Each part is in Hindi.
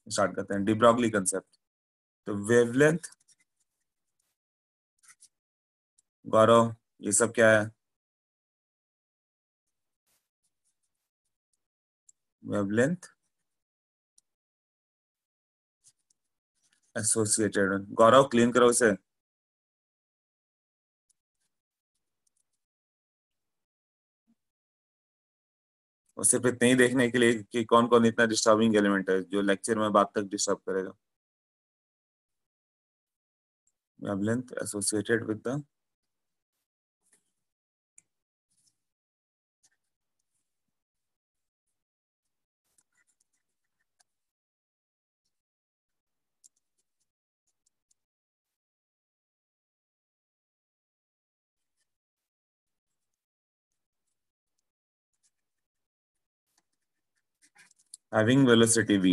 स्टार्ट करते हैं। De Broglie concept. तो वेवलेंथ, गौरव, ये सब क्या है? Wavelength associated. गौरव क्लीन करो इसे। और सिर्फ इतने ही देखने के लिए कि कौन कौन इतना डिस्टर्बिंग एलिमेंट है जो लेक्चर में बात तक डिस्टर्ब करेगा। Wavelength associated with the having velocity v।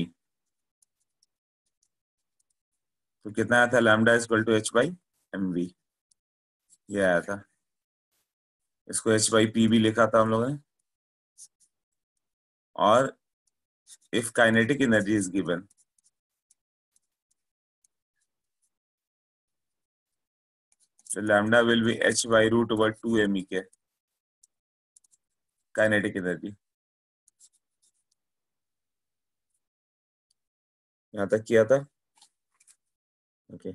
तो कितना आया था? Lambda equal to h by m v, ये आया था। इसको h बाई पी भी लिखा था हम लोगों ने। और if kinetic energy is given, so lambda will be h by root over 2 MEK kinetic energy. यहां तक किया था। Okay.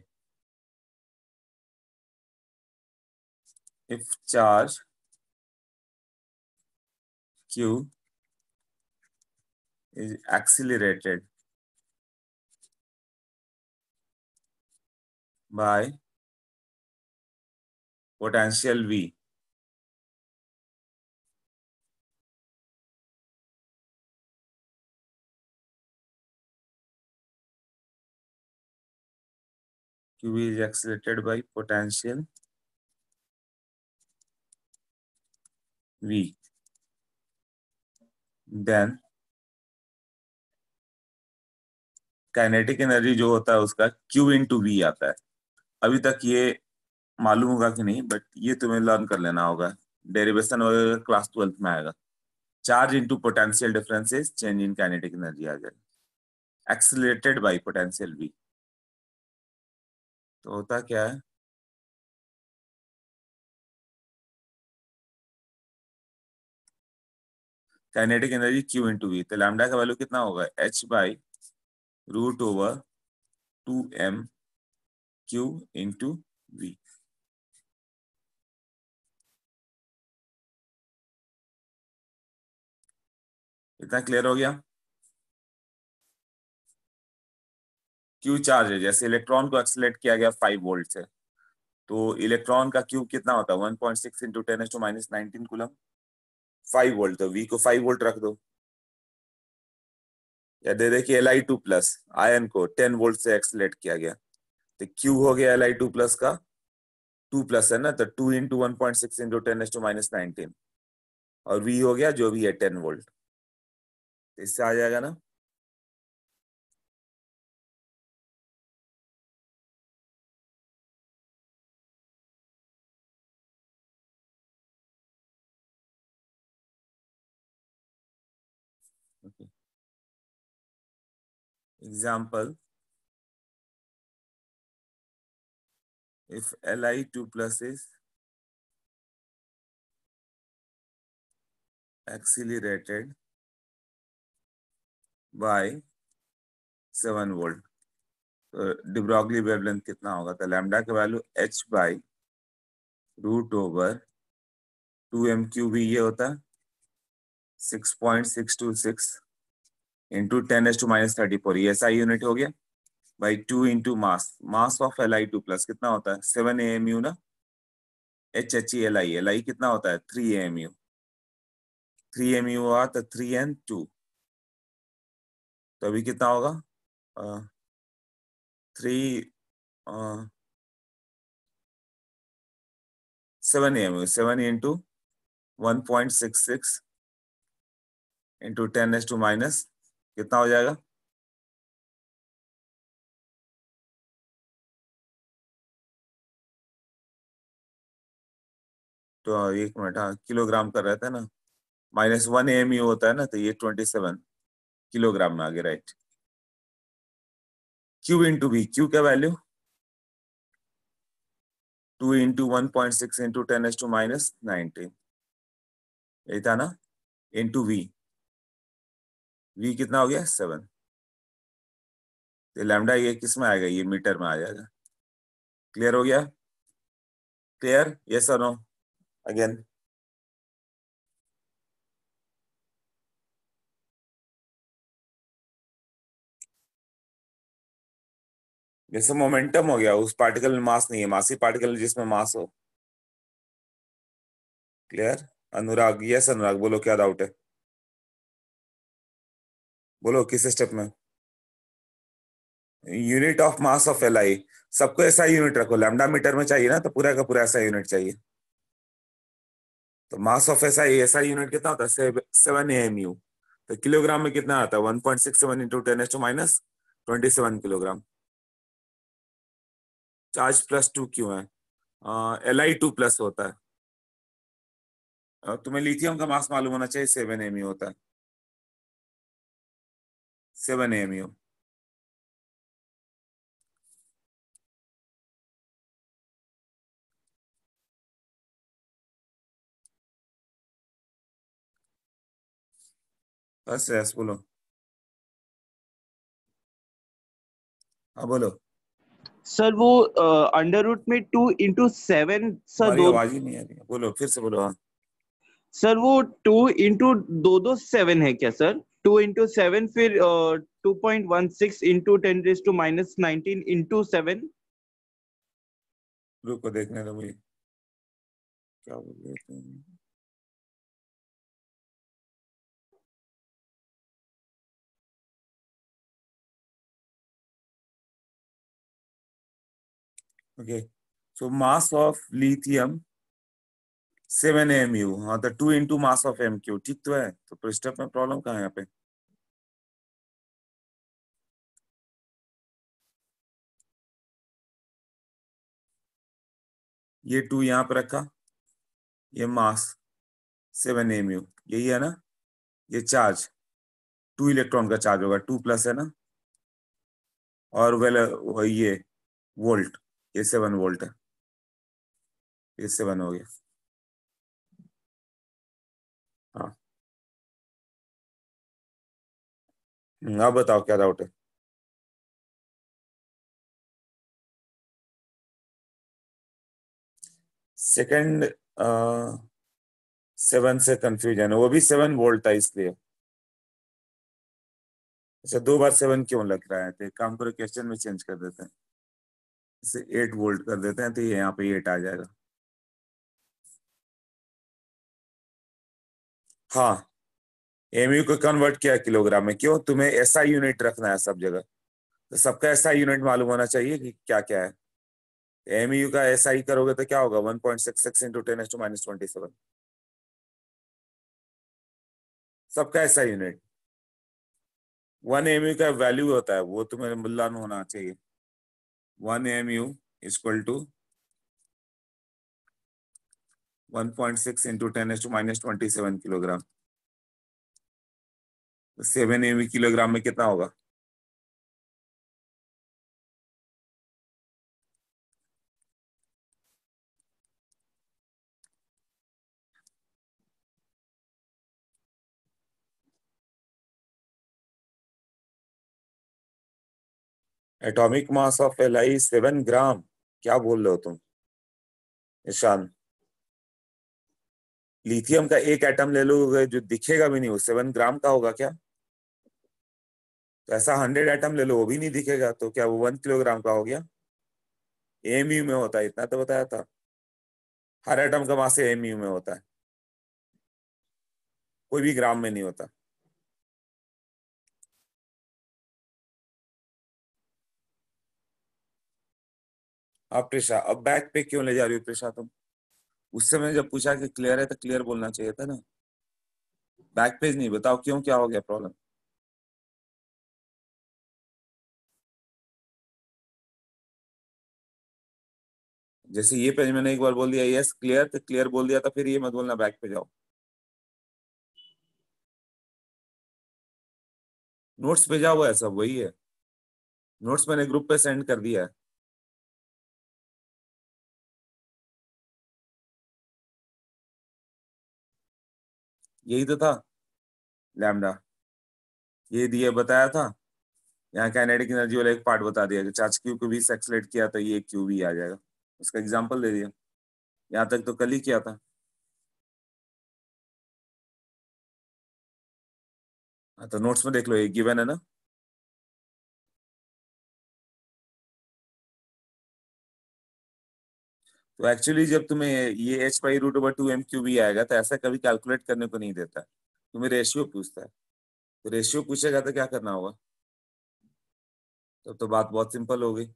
If charge q is accelerated by potential v, q is accelerated by potential v, then kinetic energy जो होता है उसका q इंटू वी आता है। अभी तक ये मालूम होगा कि नहीं, बट ये तुम्हें लर्न कर लेना होगा। डेरिवेशन वगैरह क्लास 12th में आएगा। Charge into potential differences change in kinetic energy आ जाएगा, एक्सीलरेटेड बाय पोटेंशियल वी। तो होता क्या है? Kinetic energy q into v, तो लैम्डा का वैल्यू कितना होगा? h by root over 2m q into v. इतना क्लियर हो गया? q चार्ज है, जैसे इलेक्ट्रॉन को एक्सीलरेट किया गया 5 वोल्ट से, तो इलेक्ट्रॉन का q कितना होता है? 1.6 इंटू 10⁻⁻19 कूलम। 5 वोल्ट, तो v को 5 वोल्ट रख दो। या दे दे कि Li2+ आयन को 10 वोल्ट से एक्सीलरेट किया गया, तो Q हो गया Li2+ का 2+ है ना, तो 2 इंटू 1.6 इंटू 10⁻⁻19, और V हो गया जो भी है 10 वोल्ट। तो इससे आ जाएगा ना। Example, if Li2+ is accelerated by 7 volt, तो डिब्रॉगली वेवलेंथ कितना होगा? तो लैम्डा का value h by root over 2m³ ये होता है 6.626 इंटू 10⁻⁻34, ये SI यूनिट हो गया, by 2 into mass. Mass of Li2+ कितना होता है? 7 AMU ना। HHELI कितना होता है? 3 AMU। 3 AMU हुआ तो 3n2, तो अभी कितना होगा? 3 7 AMU, 7 इंटू 1.66 इंटू 10⁻⁻, कितना हो जाएगा? तो एक मिनट, हाँ किलोग्राम का रहता है ना, -1 AMU होता है ना, तो ये 27 किलोग्राम में आ गया, right. Q into V, Q का वैल्यू 2 इंटू 1.6 इंटू 10⁻⁻19, यही था ना, इंटू V, V कितना हो गया 7। तो लैम्डा ये किस में आएगा, ये मीटर में आ जाएगा। क्लियर हो गया? क्लियर, यस और नो? अगेन जैसे मोमेंटम हो गया, उस पार्टिकल में मास नहीं है, मासी पार्टिकल जिसमें मास हो। क्लियर? अनुराग, यस अनुराग, बोलो क्या डाउट है, बोलो किस स्टेप में? Unit of mass of Li, सबको ऐसा यूनिट रखो, लैम्डा मीटर में चाहिए ना, तो पूरा का पूरा ऐसा यूनिट चाहिए। तो मास ऑफ ऐसा यूनिट कितना होता है, 7 AMU। तो किलोग्राम में कितना आता है, 1.67 इंटू 10⁻⁻27 किलोग्राम। चार्ज +2 क्यों है? Li2+ होता है। तुम्हें लिथियम का मास मालूम होना चाहिए, 7 AMU होता है, 7 AMU। बस यस बोलो, हाँ बोलो। सर वो अंडर रूट में 2 इंटू 7 सर, तुम्हारी दो। आवाज ही नहीं आ रही है, बोलो फिर से बोलो। हाँ, सर वो 2 इंटू 2 7 है क्या सर? 2 इंटू 7, फिर 2.16 इंटू 10⁻⁻19 इंटू 7। रुको देखने दो भाई, क्या बोल रहे तुम? Okay, so mass of lithium 7 AMU। हाँ, तो 2 इंटू मास ऑफ MQ, ठीक तो है। तो स्टेप में प्रॉब्लम कहाँ है यहाँ पे? ये 2 यहाँ पे रखा, ये मास 7 AMU, यही है ना। ये चार्ज 2 इलेक्ट्रॉन का चार्ज होगा, 2+ है ना। और वेल ये वोल्ट, ये 7 वोल्ट है, ये 7 हो गया। हाँ, अब बताओ क्या डाउट है? सेकंड 7 से कंफ्यूजन है, वो भी 7 वोल्ट था इसलिए। अच्छा, 2 बार 7 क्यों लग रहा है? तो एक काम करो, क्वेश्चन में चेंज कर देते हैं, इसे 8 वोल्ट कर देते हैं, तो ये यहाँ पे 8 आ जाएगा। हाँ, एमयू को कन्वर्ट किया किलोग्राम में, क्यों? तुम्हें ऐसा यूनिट रखना है सब जगह, तो सबका ऐसा यूनिट मालूम होना चाहिए कि क्या क्या है। एमयू का ऐसा ही करोगे तो क्या होगा, 1.66 इंटू 10⁻⁻27, सबका ऐसा यूनिट। 1 AMU का वैल्यू होता है, वो तुम्हें मुल्लान होना चाहिए। 1 AMU equal to 1.6 into 10⁻⁻27 kilogram. 7 AMU kilogram में कितना होगा? Atomic mass of Li 7 gram, क्या बोल रहे हो तुम ईशान? लिथियम का एक एटम ले लोगे जो दिखेगा भी नहीं, वो 7 ग्राम का होगा क्या? तो ऐसा 100 एटम ले लो, वो भी नहीं दिखेगा, तो क्या वो 1 किलोग्राम का हो गया? एमयू में होता है, इतना तो बताया था, हर एटम का मास एमयू में होता है, कोई भी ग्राम में नहीं होता। अब प्रेशा, अब बैक पे क्यों ले जा रही हो प्रेशा तुम? उस समय जब पूछा कि क्लियर है तो क्लियर बोलना चाहिए था ना, बैक पेज नहीं। बताओ क्यों, क्या हो गया प्रॉब्लम? जैसे ये पेज मैंने एक बार बोल दिया यस क्लियर, तो क्लियर बोल दिया, तो फिर ये मत बोलना बैक पे जाओ। नोट्स भेजा हुआ है सब, वही है। नोट्स मैंने ग्रुप पे सेंड कर दिया है। यही तो था लैम्डा, ये दिया बताया था। यहाँ काइनेटिक एनर्जी वाला एक पार्ट बता दिया कि चार्ज क्यू को भी एक्सेलरेट किया तो ये क्यू भी आ जाएगा, उसका एग्जांपल दे दिया। यहाँ तक तो कल ही किया था। हाँ, तो नोट्स में देख लो, ये गिवन है ना। तो एक्चुअली जब तुम्हें ये h/√/2 भी आएगा तो ऐसा कभी कैलकुलेट करने को नहीं देता, तुम्हें रेशियो पूछता है। तो रेशियो पूछेगा तो क्या करना होगा? तो बात बहुत सिंपल हो गई।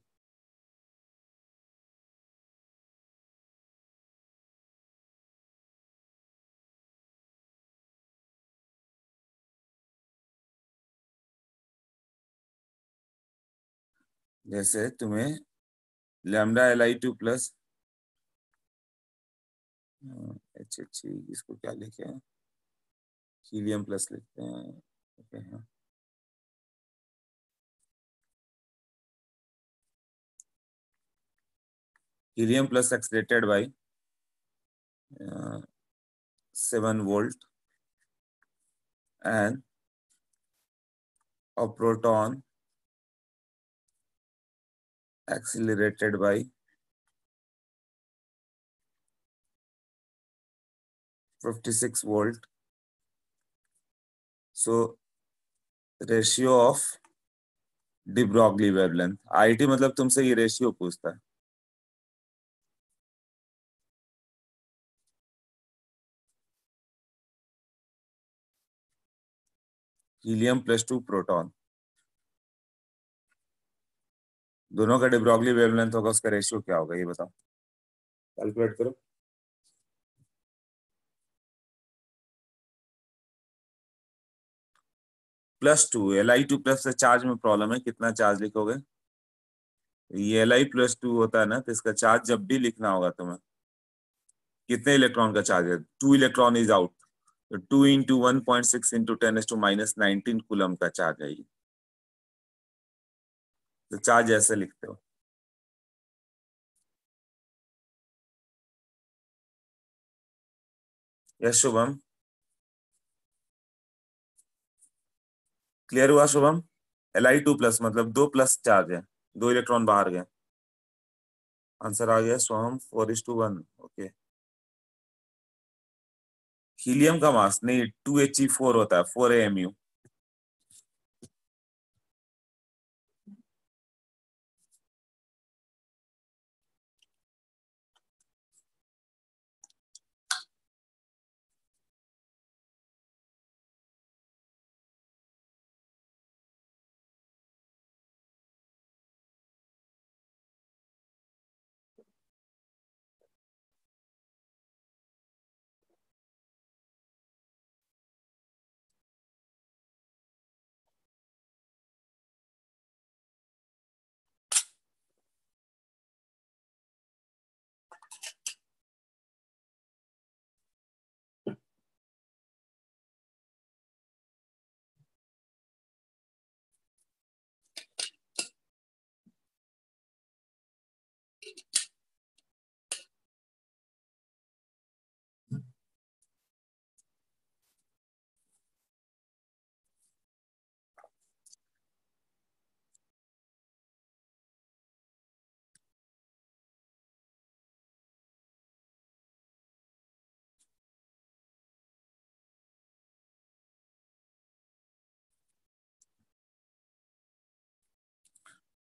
जैसे तुम्हें λLi2 प्लस इसको क्या लिखे हैं, हीलियम प्लस लिखते हैं। ओके, हाँ। Helium plus accelerated by 7 volt and a proton accelerated by 56 volt. So ratio of de Broglie wavelength, IT मतलब तुमसे ये रेशियो पूछता है। हीलियम +2 प्रोटॉन, दोनों का de Broglie वेवलेंथ होगा, उसका रेशियो क्या होगा ये बताओ, कैलकुलेट करो। +2, Li2 प्लस से चार्ज में प्रॉब्लम है, कितना चार्ज लिखोगे? ये Li+2 होता है ना, तो इसका चार्ज जब भी लिखना होगा तुम्हें, कितने इलेक्ट्रॉन का चार्ज है? 2 इलेक्ट्रॉन इज आउट, तो 2 × 1.6 × 10⁻⁹ कूलम का चार्ज है ये। तो चार्ज ऐसे लिखते हो। यस शुभम, क्लियर हुआ शुभम? Li2 प्लस मतलब 2 प्लस चार्ज है, 2 इलेक्ट्रॉन बाहर गए। आंसर आ गया सोहम 4:1। ओके, हीलियम का मास नहीं 2He4 होता है, 4 AMU।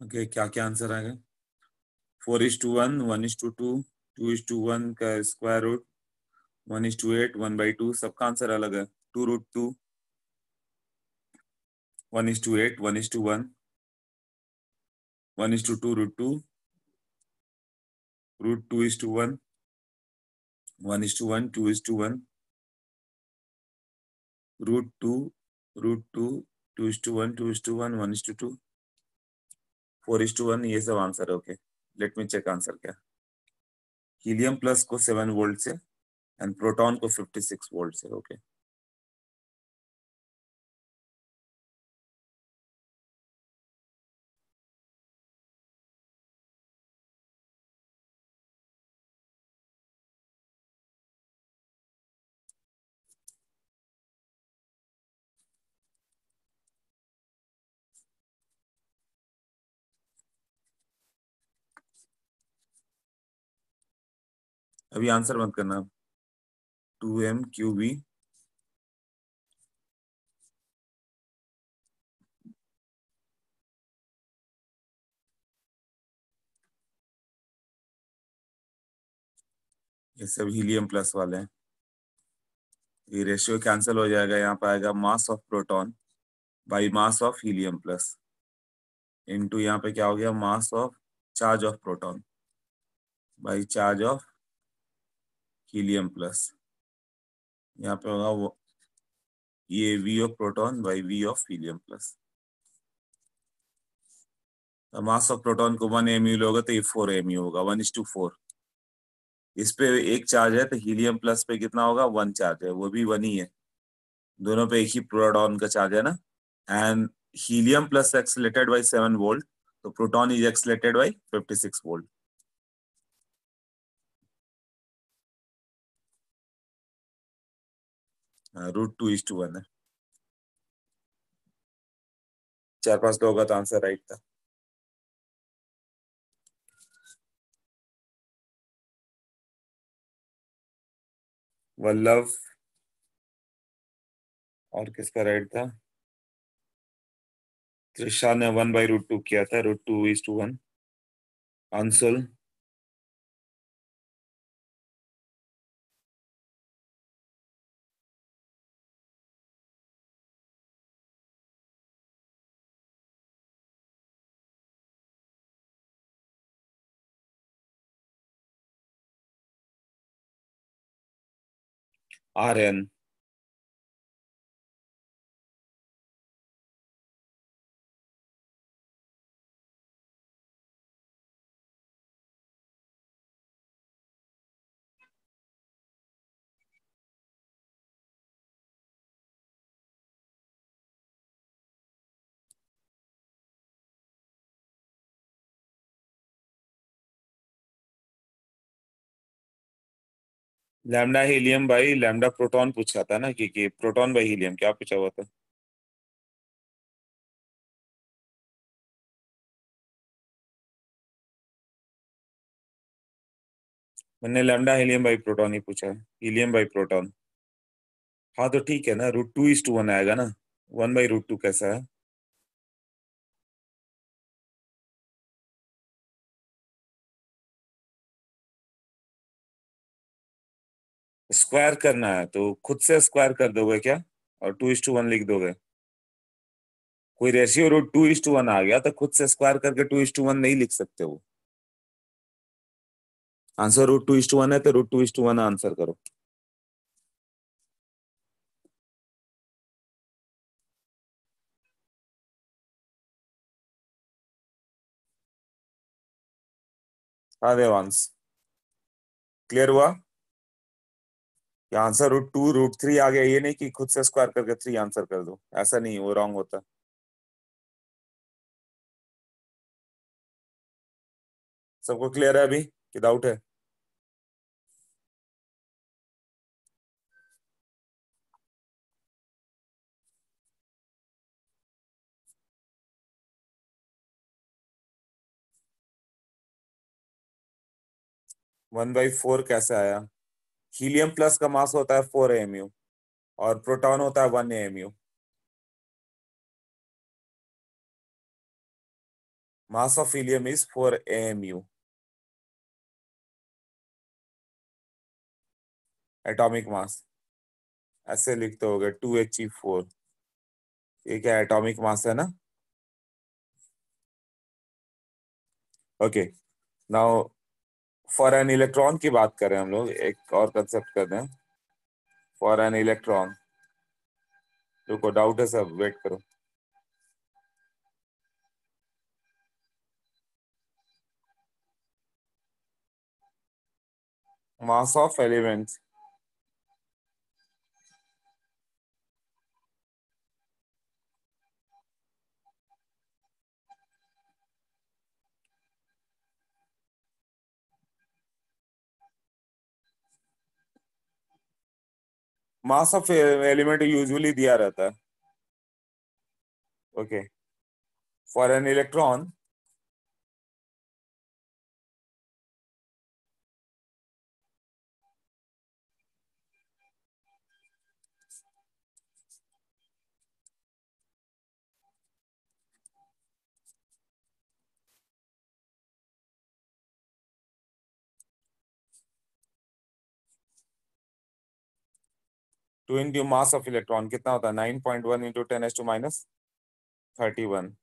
ओके, क्या क्या आंसर आ गया? 4:1, 1:2, 2:1 का स्क्वायर रूट, 1:8, 1/2, सबका आंसर अलग है। 2√2, 1:8, 1:1, 1:2 √2, √2:1, 1:1, 2:1, √2, √2, 2:1, 2:1, 1:2, 4:1, ये सब आंसर है। Okay, let me check answer क्या। हीलियम प्लस को 7 वोल्ट से एंड प्रोटॉन को 56 वोल्ट से। ओके, अभी आंसर मत करना। 2m3b ये सब हीलियम प्लस वाले हैं। ये रेशियो कैंसिल हो जाएगा, यहाँ पे आएगा mass of proton by mass of helium plus into यहाँ पे क्या हो गया, mass of charge of proton by charge of helium plus. यहाँ पे होगा वो ये v of proton by v of helium plus. Mass of proton को 1 mu लोगे तो ये 4 mu होगा, 1:4। इस पे एक चार्ज है तो हीलियम प्लस पे कितना होगा, 1 चार्ज है, वो भी 1 ही है। दोनों पे एक ही प्रोटॉन का चार्ज है ना। And helium plus accelerated by 7 volt, तो proton is accelerated by 56 volt. √2:1 है। 4-5 लोगों का तो आंसर राइट था। वल्लभ, और किसका राइट था, त्रिशा ने 1/√2 किया था, √2:1। Anshul, Aryan, lambda helium by lambda proton पूछा था ना, कि प्रोटॉन बाई हीलियम क्या पूछा हुआ था। मैंने लैम्डा हीलियम बाई प्रोटॉन ही पूछा है, हीलियम बाई प्रोटॉन। हाँ तो ठीक है ना, √2:1 आएगा ना, 1/√2 कैसा है। स्क्वायर करना है तो खुद से स्क्वायर कर दोगे क्या, और 2:1 लिख दोगे। कोई रेशियो √2:1 आ गया तो खुद से स्क्वायर करके 2:1 नहीं लिख सकते हो। आंसर √2:1 है तो √2:1 आंसर करो। हाँ देवांश, क्लियर हुआ। या आंसर √2 √3 आ गया, ये नहीं कि खुद से स्क्वायर करके 3 आंसर कर दो, ऐसा नहीं, वो रॉन्ग होता। सबको क्लियर है अभी कि डाउट है। 1/4 कैसे आया। हीलियम प्लस का मास होता है 4 mu और प्रोटॉन होता है 1 mu। Mass of helium is 4 mu। Atomic mass ऐसे लिखते होगे 2He4। ये क्या एटॉमिक मास है ना। Okay, now for an electron की बात करें हम लोग, एक और कंसेप्ट कर दें। फॉर एन इलेक्ट्रॉन, रुको डाउट है सब, वेट करो। Mass of elements, mass of element usually दिया रहता है। Okay, for an electron 2 into mass of electron कितना होता है 9.1 इंटू 10⁻31।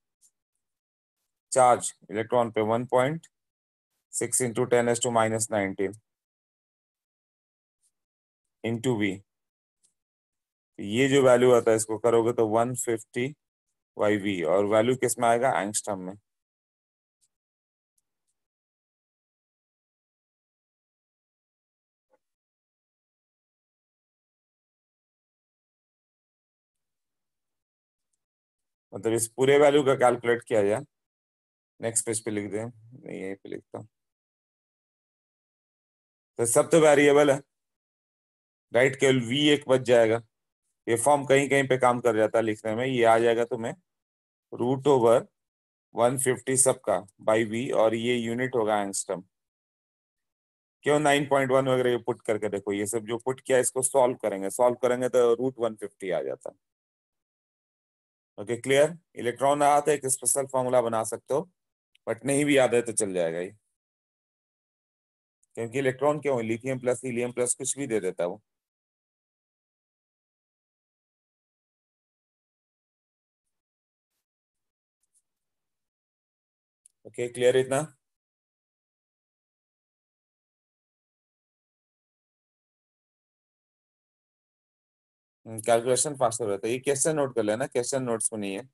चार्ज इलेक्ट्रॉन पे 1.6 इंटू 10⁻19 इंटू वी। ये जो वैल्यू आता है इसको करोगे तो 150 बाई वी, और वैल्यू किस में आएगा एंगस्ट्रम में। मतलब इस पूरे वैल्यू का कैलकुलेट किया जाए, नेक्स्ट पेज पे लिख दें, नहीं यहीं पे लिखता हूँ। तो सब तो वेरिएबल है, राइट, केवल वी एक बच जाएगा। ये फॉर्म कहीं कहीं पे काम कर जाता है लिखने में, ये आ जाएगा तुम्हें √ओवर 150 सबका बाई वी, और ये यूनिट होगा एंगस्ट्रम। क्यों 9.1 वगैरह पुट करके देखो, ये सब जो पुट किया इसको सॉल्व करेंगे तो √150 आ जाता है। Okay clear. इलेक्ट्रॉन आता है, एक स्पेशल फॉर्मूला बना सकते हो, बट नहीं भी याद है तो चल जाएगा ये, क्योंकि इलेक्ट्रॉन क्यों लिथियम प्लस हीलियम प्लस कुछ भी दे देता है वो। ओके क्लियर इतना। कैलकुलेशन फास्ट हो रहा था। ये क्वेश्चन नोट कर लेना, क्वेश्चन नोट्स में नहीं है।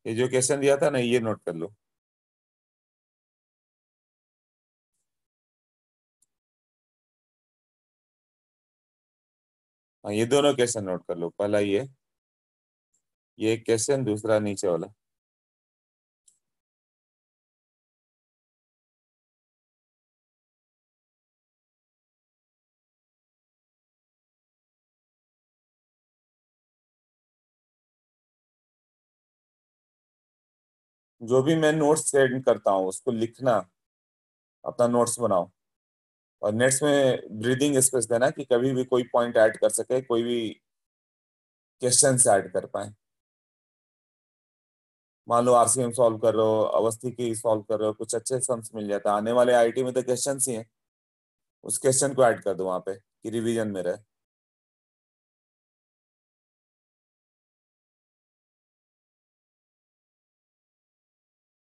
ये जो क्वेश्चन दिया था ना ये नोट कर लो। हाँ ये दोनों क्वेश्चन नोट कर लो, पहला ये क्वेश्चन, दूसरा नीचे वाला। जो भी मैं नोट्स सेंड करता हूँ उसको लिखना, अपना नोट्स बनाओ, और नेट्स में ब्रीदिंग स्पेस देना कि कभी भी कोई पॉइंट ऐड कर सके, कोई भी क्वेश्चन ऐड कर पाए। मान लो आरसीएम सॉल्व कर रहे हो, अवस्थी की सॉल्व कर रहे हो, कुछ अच्छे सम्स मिल जाता है, आने वाले आईटी में तो क्वेश्चन ही है, उस क्वेश्चन को ऐड कर दो वहां पे कि रिवीजन में रहे।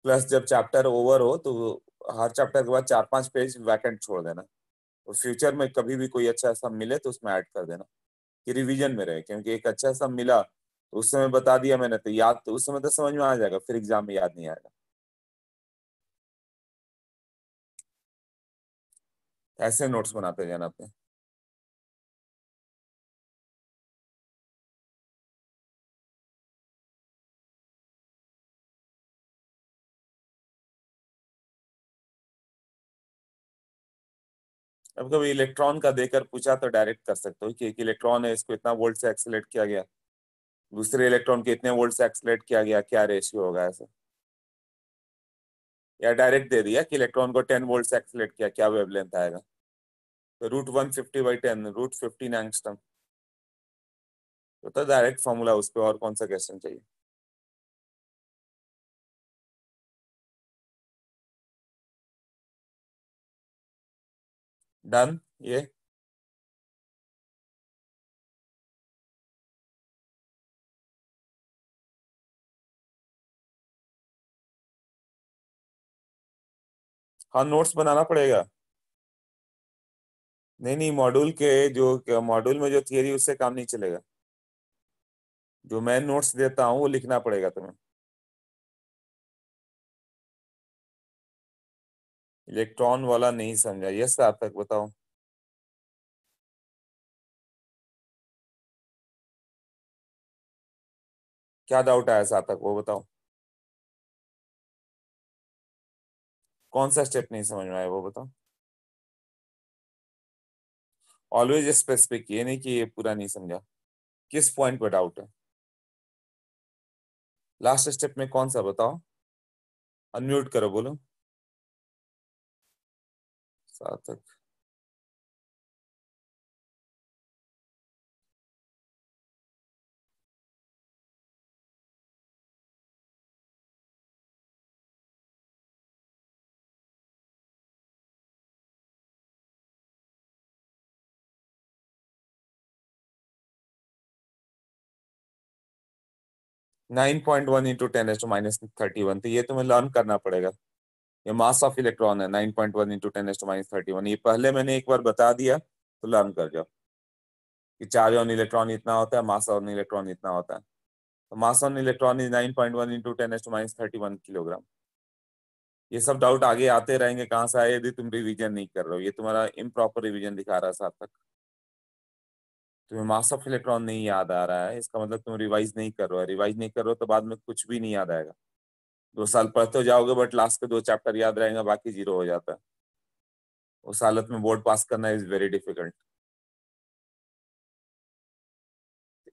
प्लस जब चैप्टर ओवर हो तो हर चैप्टर के बाद 4-5 पेज वैकेंट छोड़ देना, और फ्यूचर में कभी भी कोई अच्छा सम मिले तो उसमें ऐड कर देना कि रिवीजन में रहे, क्योंकि एक अच्छा सम मिला तो उस समय बता दिया मैंने तो याद, तो उस समय तो समझ में आ जाएगा, फिर एग्जाम में याद नहीं आएगा। ऐसे नोट्स बनाते जाना अपने। अब कभी इलेक्ट्रॉन का देकर पूछा तो डायरेक्ट कर सकते हो कि एक इलेक्ट्रॉन है, इसको इतना वोल्ट से एक्सीलरेट किया गया, दूसरे इलेक्ट्रॉन को इतने वोल्ट से एक्सीलरेट किया गया, क्या रेशियो होगा ऐसे। या डायरेक्ट दे दिया कि इलेक्ट्रॉन को 10 वोल्ट से एक्सीलरेट किया, क्या वेवलेंथ आएगा, तो √150/10 √15 एंगस्ट्रम। तो डायरेक्ट फॉर्मूला उस पर, और कौन सा क्वेश्चन चाहिए। डन ये। हाँ नोट्स बनाना पड़ेगा। नहीं नहीं, मॉड्यूल के जो मॉड्यूल में जो थियरी उससे काम नहीं चलेगा, जो मैं नोट्स देता हूँ वो लिखना पड़ेगा तुम्हें। इलेक्ट्रॉन वाला नहीं समझा, यस आप तक बताओ। क्या डाउट आया सार्थक वो बताओ। कौन सा स्टेप नहीं समझ में आया वो बताओ। ऑलवेज स्पेसिफिक, ये नहीं कि ये पूरा नहीं समझा, किस पॉइंट पर डाउट है। लास्ट स्टेप में कौन सा बताओ। अनम्यूट करो बोलो सार्थक। 9.1 इंटू 10⁻31, तो ये तुम्हें लर्न करना पड़ेगा। ये मास ऑफ इलेक्ट्रॉन है 9.1 इंटू 10⁻31। ये पहले मैंने एक बार बता दिया, तो लर्न कर जाओ कि चार्ज ऑन इलेक्ट्रॉन इतना होता है, मास ऑन इलेक्ट्रॉन इतना होता है। तो मास on electron is 9.1 into 10⁻31 kilogram. ये सब डाउट आगे आते रहेंगे, कहाँ से आए, यदि तुम रिवीजन नहीं कर रहे हो। ये तुम्हारा इम्प्रॉपर रिवीजन दिखा रहा है सार्थक। तुम्हें मास ऑफ इलेक्ट्रॉन नहीं याद आ रहा है, इसका मतलब तुम रिवाइज नहीं कर रहे हो। रिवाइज नहीं कर रहे हो तो बाद में कुछ भी नहीं याद आएगा। 2 साल पढ़ते हो जाओगे, बट लास्ट के 2 चैप्टर याद रहेंगे, बाकी जीरो हो जाता है। उस हालत में बोर्ड पास करना इज वेरी डिफिकल्ट।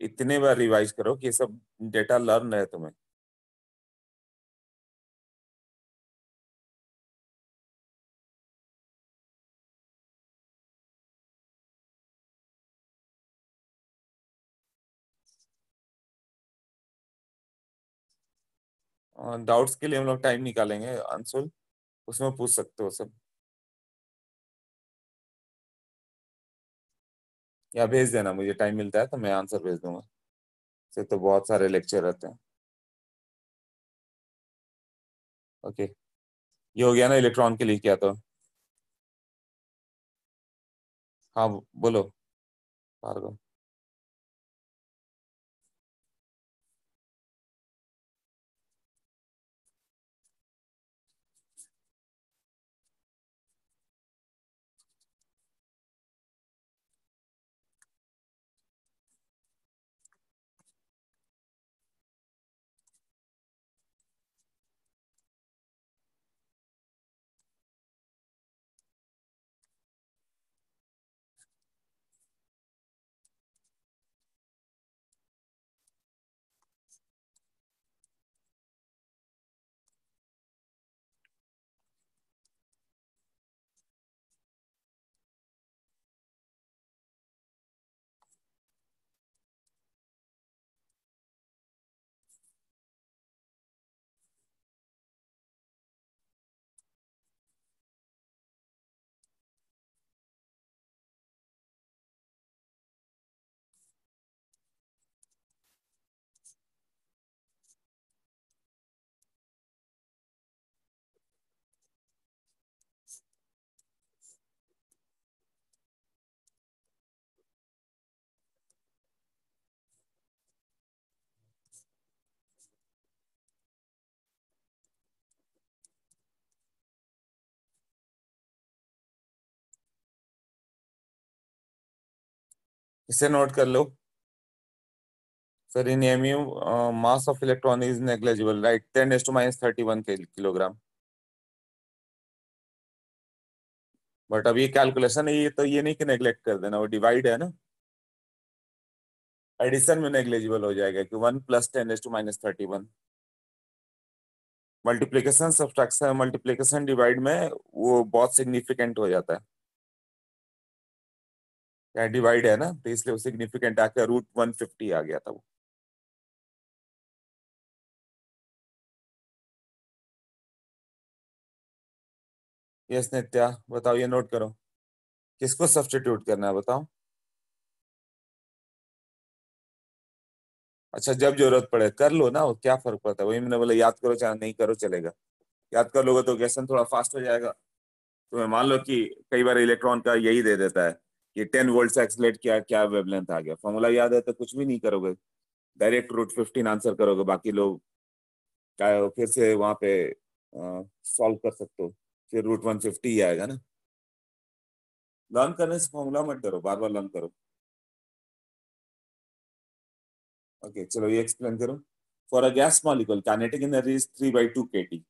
इतने बार रिवाइज करो कि ये सब डेटा लर्न रहे तुम्हें। डाउट्स के लिए हम लोग टाइम निकालेंगे अंशुल, उसमें पूछ सकते हो सब, या भेज देना, मुझे टाइम मिलता है तो मैं आंसर भेज दूंगा। से तो बहुत सारे लेक्चर रहते हैं। ओके, ये हो गया ना इलेक्ट्रॉन के लिए क्या तो। हाँ बोलो भार्गव। इसे नोट कर लो sir. In MU mass of electron is negligible, right, 10⁻31 kilogram. But अब ये कैलकुलेशन है, ये तो ये नहीं कि नेग्लेक्ट कर देना, वो डिवाइड है ना। एडिशन में नेग्लिजिबल हो जाएगा कि 1 + 10⁻31। मल्टीप्लीकेशन सब्ट्रैक्शन, मल्टीप्लीकेशन डिवाइड में वो बहुत सिग्निफिकेंट हो जाता है। क्या डिवाइड है ना, तो इसलिए वो सिग्निफिकेंट आकर √150 आ गया था वो। यस नित्या बताओ, ये नोट करो। किसको सब्स्टिट्यूट करना है बताओ। अच्छा, जब जरूरत पड़े कर लो ना, वो क्या फर्क पड़ता है। वही मैंने बोला, याद करो चाहे नहीं करो चलेगा। याद कर लोगे तो क्वेश्चन थोड़ा फास्ट हो जाएगा। तो मान लो कि कई बार इलेक्ट्रॉन का यही दे देता है कि 10 वोल्ट से एक्सलेट क्या क्या वेवलेंथ आ गया, फॉर्मूला याद है तो कुछ भी नहीं करोगे, डायरेक्ट √15 आंसर करोगे। बाकी लोग क्या फिर से वहां पे सॉल्व कर सकते हो, फिर √150 ही आएगा ना। लर्न करने से फॉर्मूला मत डरो, बार बार लर्न करो। ओके चलो ये एक्सप्लेन करो। For a gas molecule kinetic energy is 3/2 kT।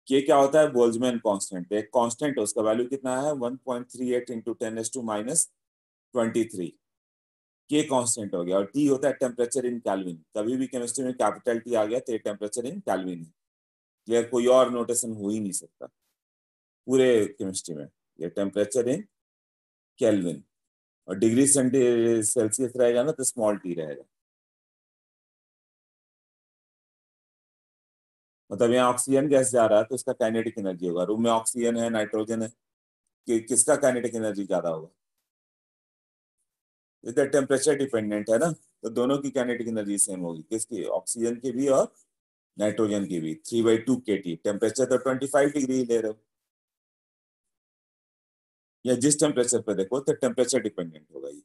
के क्या होता है, बोल्ट्जमैन कांस्टेंट। एक कांस्टेंट है, उसका वैल्यू कितना है 1.38 इंटू 10⁻23। के कांस्टेंट हो गया, और टी होता है टेम्परेचर इन केल्विन। कभी भी केमिस्ट्री में कैपिटल टी आ गया तो ये टेम्परेचर इन केल्विन है। क्लियर, कोई और नोटेशन हो ही नहीं सकता पूरे केमिस्ट्री में। ये टेम्परेचर इन केल्विन, और डिग्री सेल्सियस रहेगा ना तो स्मॉल टी रहेगा। मतलब यहाँ ऑक्सीजन गैस जा रहा है तो उसका काइनेटिक एनर्जी होगा। रूम में ऑक्सीजन है, नाइट्रोजन है, किसका काइनेटिक एनर्जी ज्यादा होगा। इधर टेम्परेचर डिपेंडेंट है ना, तो दोनों की काइनेटिक एनर्जी सेम होगी, किसकी, ऑक्सीजन की भी और नाइट्रोजन की भी। 3/2 kT, टेम्परेचर तो 25 डिग्री ले रहे हो, या जिस टेम्परेचर पे देखो तो टेम्परेचर डिपेंडेंट होगा ये।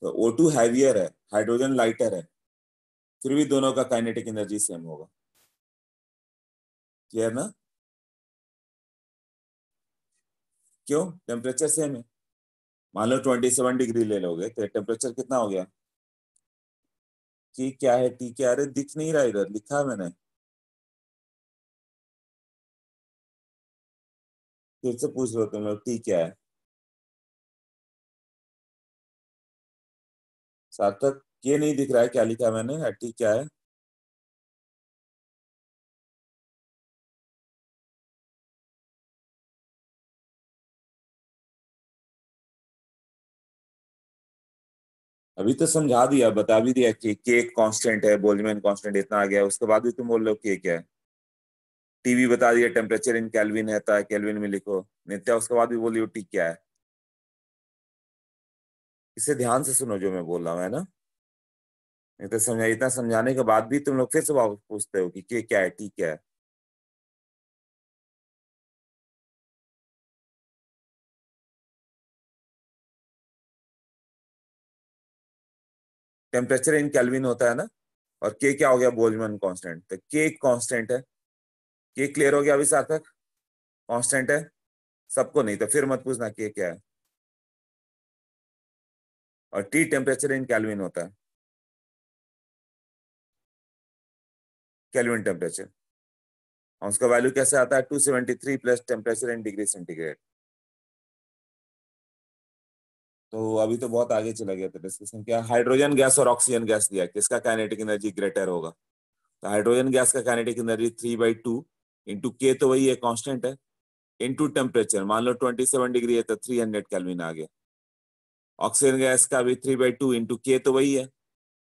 तो O2 हैवियर है, हाइड्रोजन लाइटर है, फिर भी दोनों का काइनेटिक एनर्जी सेम होगा। क्लियर ना? क्यों? टेम्परेचर सेम है। मान लो 27 डिग्री ले लोगे तो टेम्परेचर कितना हो गया? कि क्या है, टी क्या, अरे दिख नहीं रहा, इधर लिखा है मैंने, फिर से पूछ रहे हो तुम लोग, टी क्या है? सार्थक, ये नहीं दिख रहा है क्या लिखा है मैंने, टी क्या है? अभी तो समझा दिया, बता भी दिया कि के एक कांस्टेंट है, बोल्ट्जमैन कांस्टेंट इतना आ गया, उसके बाद भी तुम बोल रहे हो के क्या है। टीवी बता दिया, टेम्परेचर इन केल्विन है, तो केल्विन में लिखो। नित्या उसके बाद भी बोली टी क्या है। इसे ध्यान से सुनो जो मैं बोल रहा हूँ, है ना? नहीं तो समझा, इतना समझाने के बाद भी तुम लोग फिर से वापस पूछते हो कि के क्या है, टी क्या है। टेम्परेचर इन केल्विन होता है ना, और के क्या हो गया, बोल्ट्जमैन कांस्टेंट, तो के एक कांस्टेंट है। के क्लियर हो गया अभी सार्थक? कांस्टेंट है सबको, नहीं तो फिर मत पूछना के क्या है। और टी टेम्परेचर इन केल्विन होता है, केल्विन टेम्परेचर, और उसका वैल्यू कैसे आता है, 273 plus temperature in degree centigrade. तो अभी तो बहुत आगे चला गया था डिस्कशन। क्या हाइड्रोजन गैस और ऑक्सीजन गैस दिया, किसका काइनेटिक एनर्जी ग्रेटर होगा? तो हाइड्रोजन गैस का काइनेटिक एनर्जी 3/2 इंटू के, तो वही है कांस्टेंट है, इंटू टेम्परेचर, मान लो 27 डिग्री है तो 300 केल्विन आ गया। ऑक्सीजन गैस का भी 3/2 इंटू के, तो वही है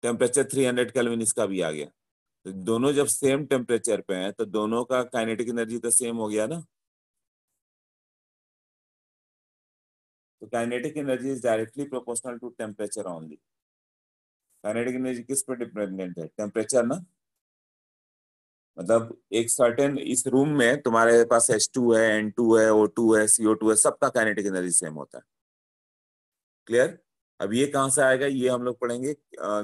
टेम्परेचर, 300 केल्विन, इसका भी आ गया। तो दोनों जब सेम टेम्परेचर पे हैं तो दोनों का काइनेटिक एनर्जी तो सेम हो गया ना। तो kinetic energy is directly proportional to temperature only. Kinetic energy किस पर डिपेंडेंट है, टेम्परेचर ना। मतलब एक सर्टेन, इस रूम में तुम्हारे पास H2 है, N2 है, O2 है, CO2 है, सबका काइनेटिक एनर्जी सेम होता है। क्लियर? अब ये कहाँ से आएगा, ये हम लोग पढ़ेंगे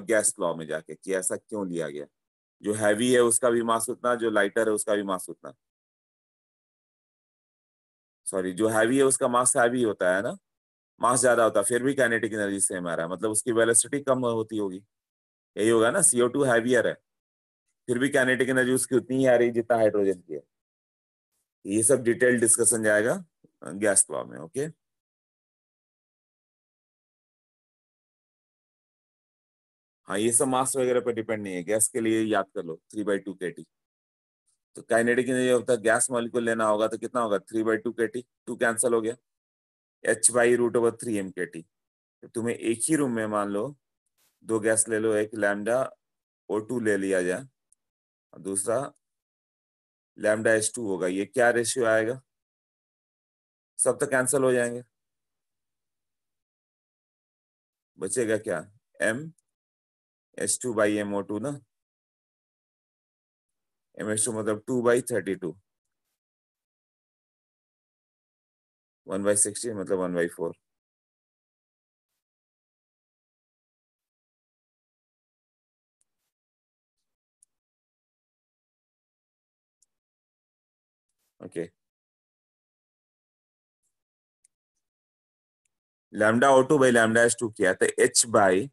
गैस लॉ में जाके कि ऐसा क्यों लिया गया। जो हैवी है उसका भी मास उतना, जो लाइटर है उसका भी मास उतना। सॉरी, जो हैवी है उसका मास हैवी होता है ना, मास ज्यादा होता है, फिर भी काइनेटिक एनर्जी सेम आ रहा है, मतलब उसकी वेलोसिटी कम होती होगी। यही होगा ना, CO2 हैवियर है, फिर भी काइनेटिक एनर्जी उसकी उतनी ही आ रही है जितना हाइड्रोजन की है। ये सब डिटेल डिस्कशन जाएगा गैस लॉ में। ओके, हाँ ये सब मास वगैरह पर डिपेंड नहीं है, गैस के लिए याद कर लो 3/2 kT। तो काइनेटिक एनर्जी होता है, गैस मॉलिक्यूल लेना होगा तो कितना होगा, 3/2 kT, टू कैंसिल हो गया, H/√3 mkT। तो तुम्हें एक ही रूम में मान लो दो गैस ले लो, एक लैम्डा O2 ले लिया जाए और दूसरा लैम्डा H2 होगा, ये क्या रेशियो आएगा, सब तो कैंसिल हो जाएंगे, बचेगा क्या, M H2/MO2 ना, MH2 मतलब 2/32, 1/60 मतलब 1/4। ओके, लैम्डा O2/λH2 किया तो H/3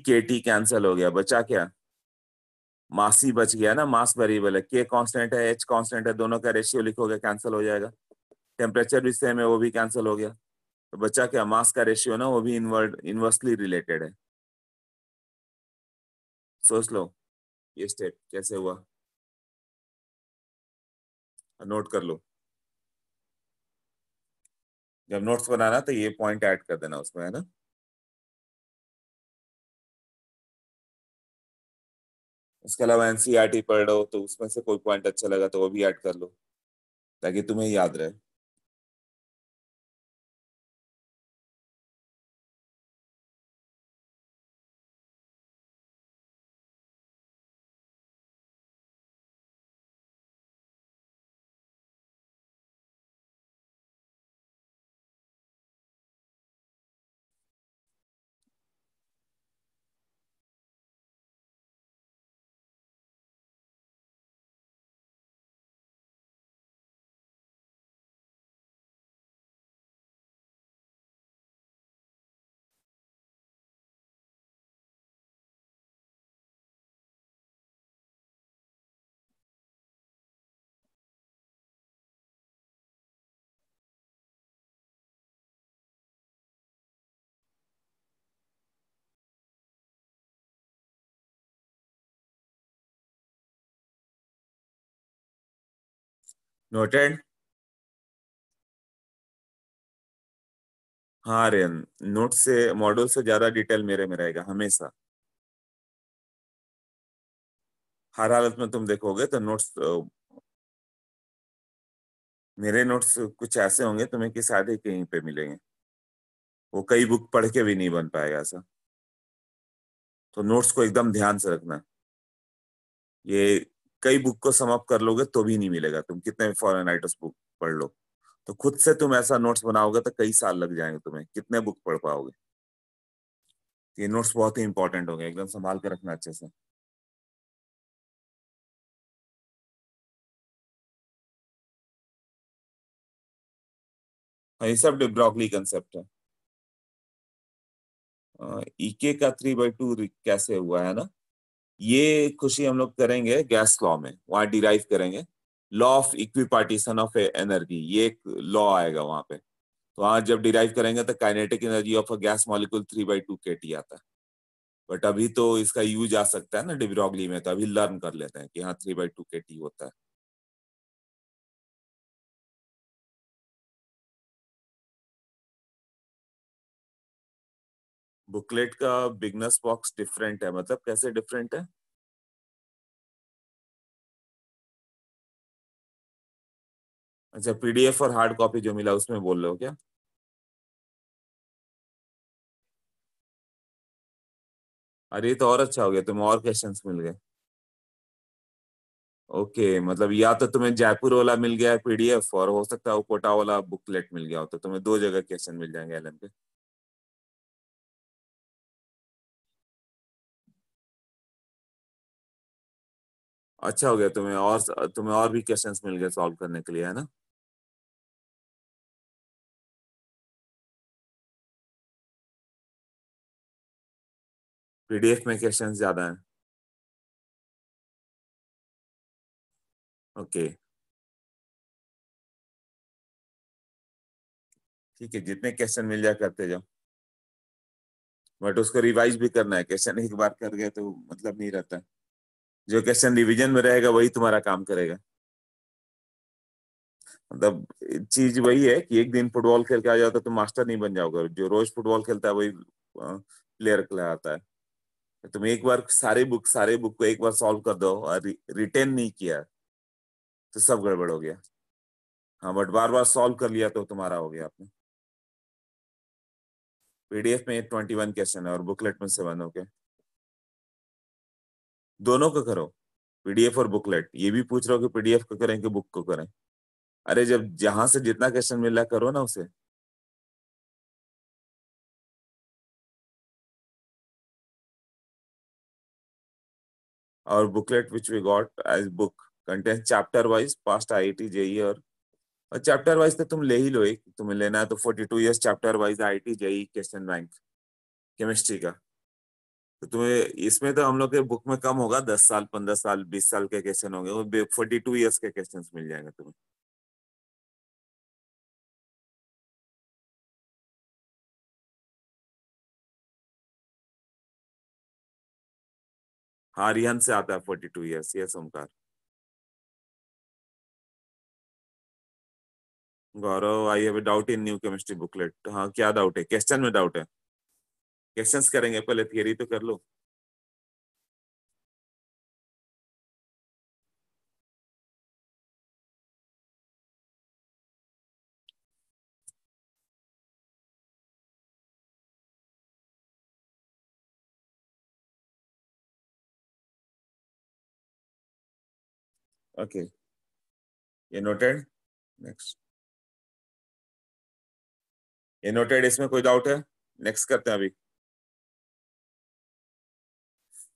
kT कैंसिल हो गया, बचा क्या, मास ही बच गया ना, मास वेरिएबल है, के कांस्टेंट है, H कांस्टेंट है, दोनों का रेशियो लिखोगे कैंसिल हो जाएगा। टेम्परेचर भी सेम है, वो भी कैंसिल हो गया, तो बचा क्या, मास का रेशियो ना, वो भी इनवर्सली रिलेटेड है। सोच लो ये स्टेप कैसे हुआ, नोट कर लो, जब नोट्स बनाना तो ये पॉइंट ऐड कर देना उसमें, है ना। इसके अलावा NCERT पढ़ लो तो उसमें से कोई पॉइंट अच्छा लगा तो वो भी ऐड कर लो ताकि तुम्हें याद रहे। नोटेड। हाँ रेन, नोट से मॉड्यूल से ज्यादा डिटेल मेरे में रहेगा हमेशा। हर हालत में तुम देखोगे तो नोट्स, मेरे नोट्स कुछ ऐसे होंगे तुम्हें कि शायद ही कहीं पे मिलेंगे, वो कई बुक पढ़ के भी नहीं बन पाएगा ऐसा। तो नोट्स को एकदम ध्यान से रखना। ये कई बुक को सम अप कर लोगे तो भी नहीं मिलेगा, तुम कितने भी फॉरेन राइटर्स बुक पढ़ लो। तो खुद से तुम ऐसा नोट्स बनाओगे तो कई साल लग जाएंगे तुम्हें, कितने बुक पढ़ पाओगे। ये नोट्स बहुत ही इंपॉर्टेंट होंगे, एकदम संभाल के रखना अच्छे से। हाँ, ये सब de Broglie कंसेप्ट है। ईके का 3/2 कैसे हुआ है ना, ये खुशी हम लोग करेंगे गैस लॉ में, वहां डिराइव करेंगे। Law of equipartition of energy, ये एक लॉ आएगा वहां पे। तो वहां जब डिराइव करेंगे तो kinetic energy of a gas molecule 3/2 kT आता है। बट अभी तो इसका यूज आ सकता है ना डिब्रॉगली में, तो अभी लर्न कर लेते हैं कि हाँ 3/2 kT होता है। बुकलेट का बिगनर्स बॉक्स डिफरेंट है, मतलब कैसे डिफरेंट है? अच्छा, पीडीएफ और हार्ड कॉपी जो मिला उसमें बोल रहे हो क्या? अरे ये तो और अच्छा हो गया, तुम्हें और क्वेश्चंस मिल गए। ओके, मतलब या तो तुम्हें जयपुर वाला मिल गया है पीडीएफ, और हो सकता है वो कोटा वाला बुकलेट मिल गया हो, तो तुम्हें दो जगह क्वेश्चन मिल जाएंगे एलएम पे। अच्छा हो गया, तुम्हें और भी क्वेश्चंस मिल गए सॉल्व करने के लिए, है ना? पीडीएफ में क्वेश्चंस ज्यादा हैं। ओके, ठीक है, जितने क्वेश्चन मिल जाए करते जाओ। बट उसको रिवाइज भी करना है, क्वेश्चन एक बार कर गए तो मतलब नहीं रहता। जो क्वेश्चन रिवीजन में रहेगा वही तुम्हारा काम करेगा। मतलब चीज वही है कि एक दिन फुटबॉल खेल के आ जाओ तो तुम मास्टर नहीं बन जाओगे, जो रोज फुटबॉल खेलता है वही प्लेयर कहलाता है। तुम एक बार सारे बुक को एक बार सॉल्व कर दो और रिटेन नहीं किया तो सब गड़बड़ हो गया। हाँ, बट बार बार सॉल्व कर लिया तो तुम्हारा हो गया आपने। पीडीएफ में 21 क्वेश्चन है और बुकलेट में 7। ओके, दोनों को करो, पीडीएफ और बुकलेट। ये भी पूछ रहे हो कि पीडीएफ को करें कि बुक को करें? अरे जब जहां से जितना क्वेश्चन मिल रहा है करो ना उसे। और booklet which we got as book content chapter wise past IIT JEE, और चैप्टर वाइज तो तुम ले ही लो, एक तुम्हें लेना है तो 42 years chapter wise IIT JEE question bank chemistry का। तो तुम्हें इसमें तो हम लोग के बुक में कम होगा, 10 साल 15 साल 20 साल के क्वेश्चन होंगे, वो 42 ईयर्स के क्वेश्चन मिल जाएंगे तुम्हें। हाँ, रिहन से आता है 42 years, yes Omkar. Gaurav, I have doubt in new chemistry booklet. हाँ, क्या डाउट है? क्वेश्चन में डाउट है? क्वेश्चंस करेंगे पहले, थियरी तो कर लो। ओके, ये नोटेड। नेक्स्ट, ये नोटेड, इसमें कोई डाउट है? नेक्स्ट करते हैं अभी।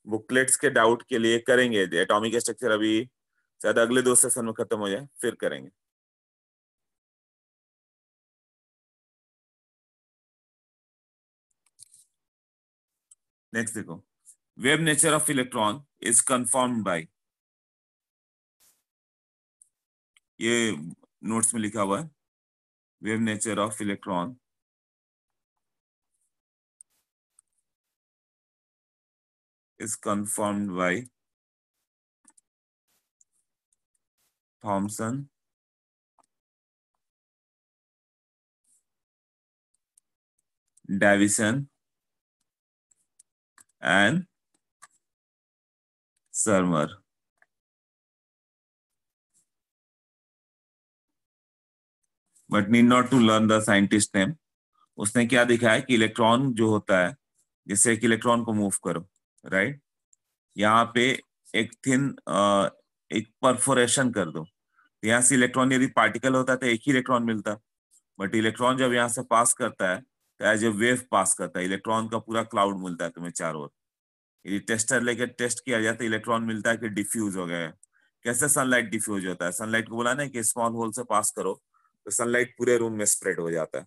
बुकलेट्स के डाउट के लिए करेंगे एटॉमिक स्ट्रक्चर, अभी शायद अगले 2 सेशन में खत्म हो जाए फिर करेंगे। नेक्स्ट देखो, wave nature of electron is confirmed by, ये नोट्स में लिखा हुआ है। Wave nature of electron is confirmed by Thomson Davisson and Germer. But need not to learn the scientist name. उसने क्या दिखाया कि इलेक्ट्रॉन जो होता है, जैसे एक इलेक्ट्रॉन को मूव करो, राइट, यहाँ पे एक थिन एक परफोरेशन कर दो, यहाँ से इलेक्ट्रॉन, यदि पार्टिकल होता तो एक ही इलेक्ट्रॉन मिलता, बट इलेक्ट्रॉन जब यहाँ से पास करता है तो एज ए वेव पास करता है, इलेक्ट्रॉन का पूरा क्लाउड मिलता है तुम्हें चारों ओर। यदि टेस्टर लेके टेस्ट किया जाए तो इलेक्ट्रॉन मिलता है कि डिफ्यूज हो गया है। कैसे सनलाइट डिफ्यूज होता है, सनलाइट को बोला ना कि स्मॉल होल से पास करो तो सनलाइट पूरे रूम में स्प्रेड हो जाता है।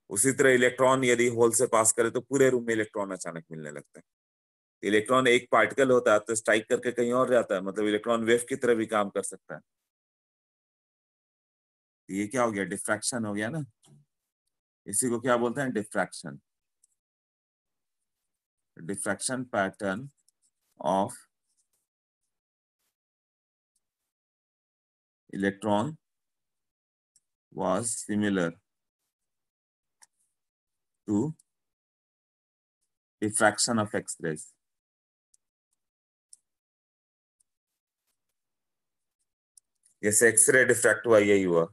उसी तरह इलेक्ट्रॉन यदि होल से पास करे तो पूरे रूम में इलेक्ट्रॉन अचानक मिलने लगता है। इलेक्ट्रॉन एक पार्टिकल होता है तो स्ट्राइक करके कहीं और जाता है, मतलब इलेक्ट्रॉन वेव की तरह भी काम कर सकता है। ये क्या हो गया, डिफ्रैक्शन हो गया ना। इसी को क्या बोलते हैं, diffraction. Diffraction pattern of electron was similar to diffraction of X-rays। जैसे एक्सरे डिफ्रैक्ट हुआ यही हुआ।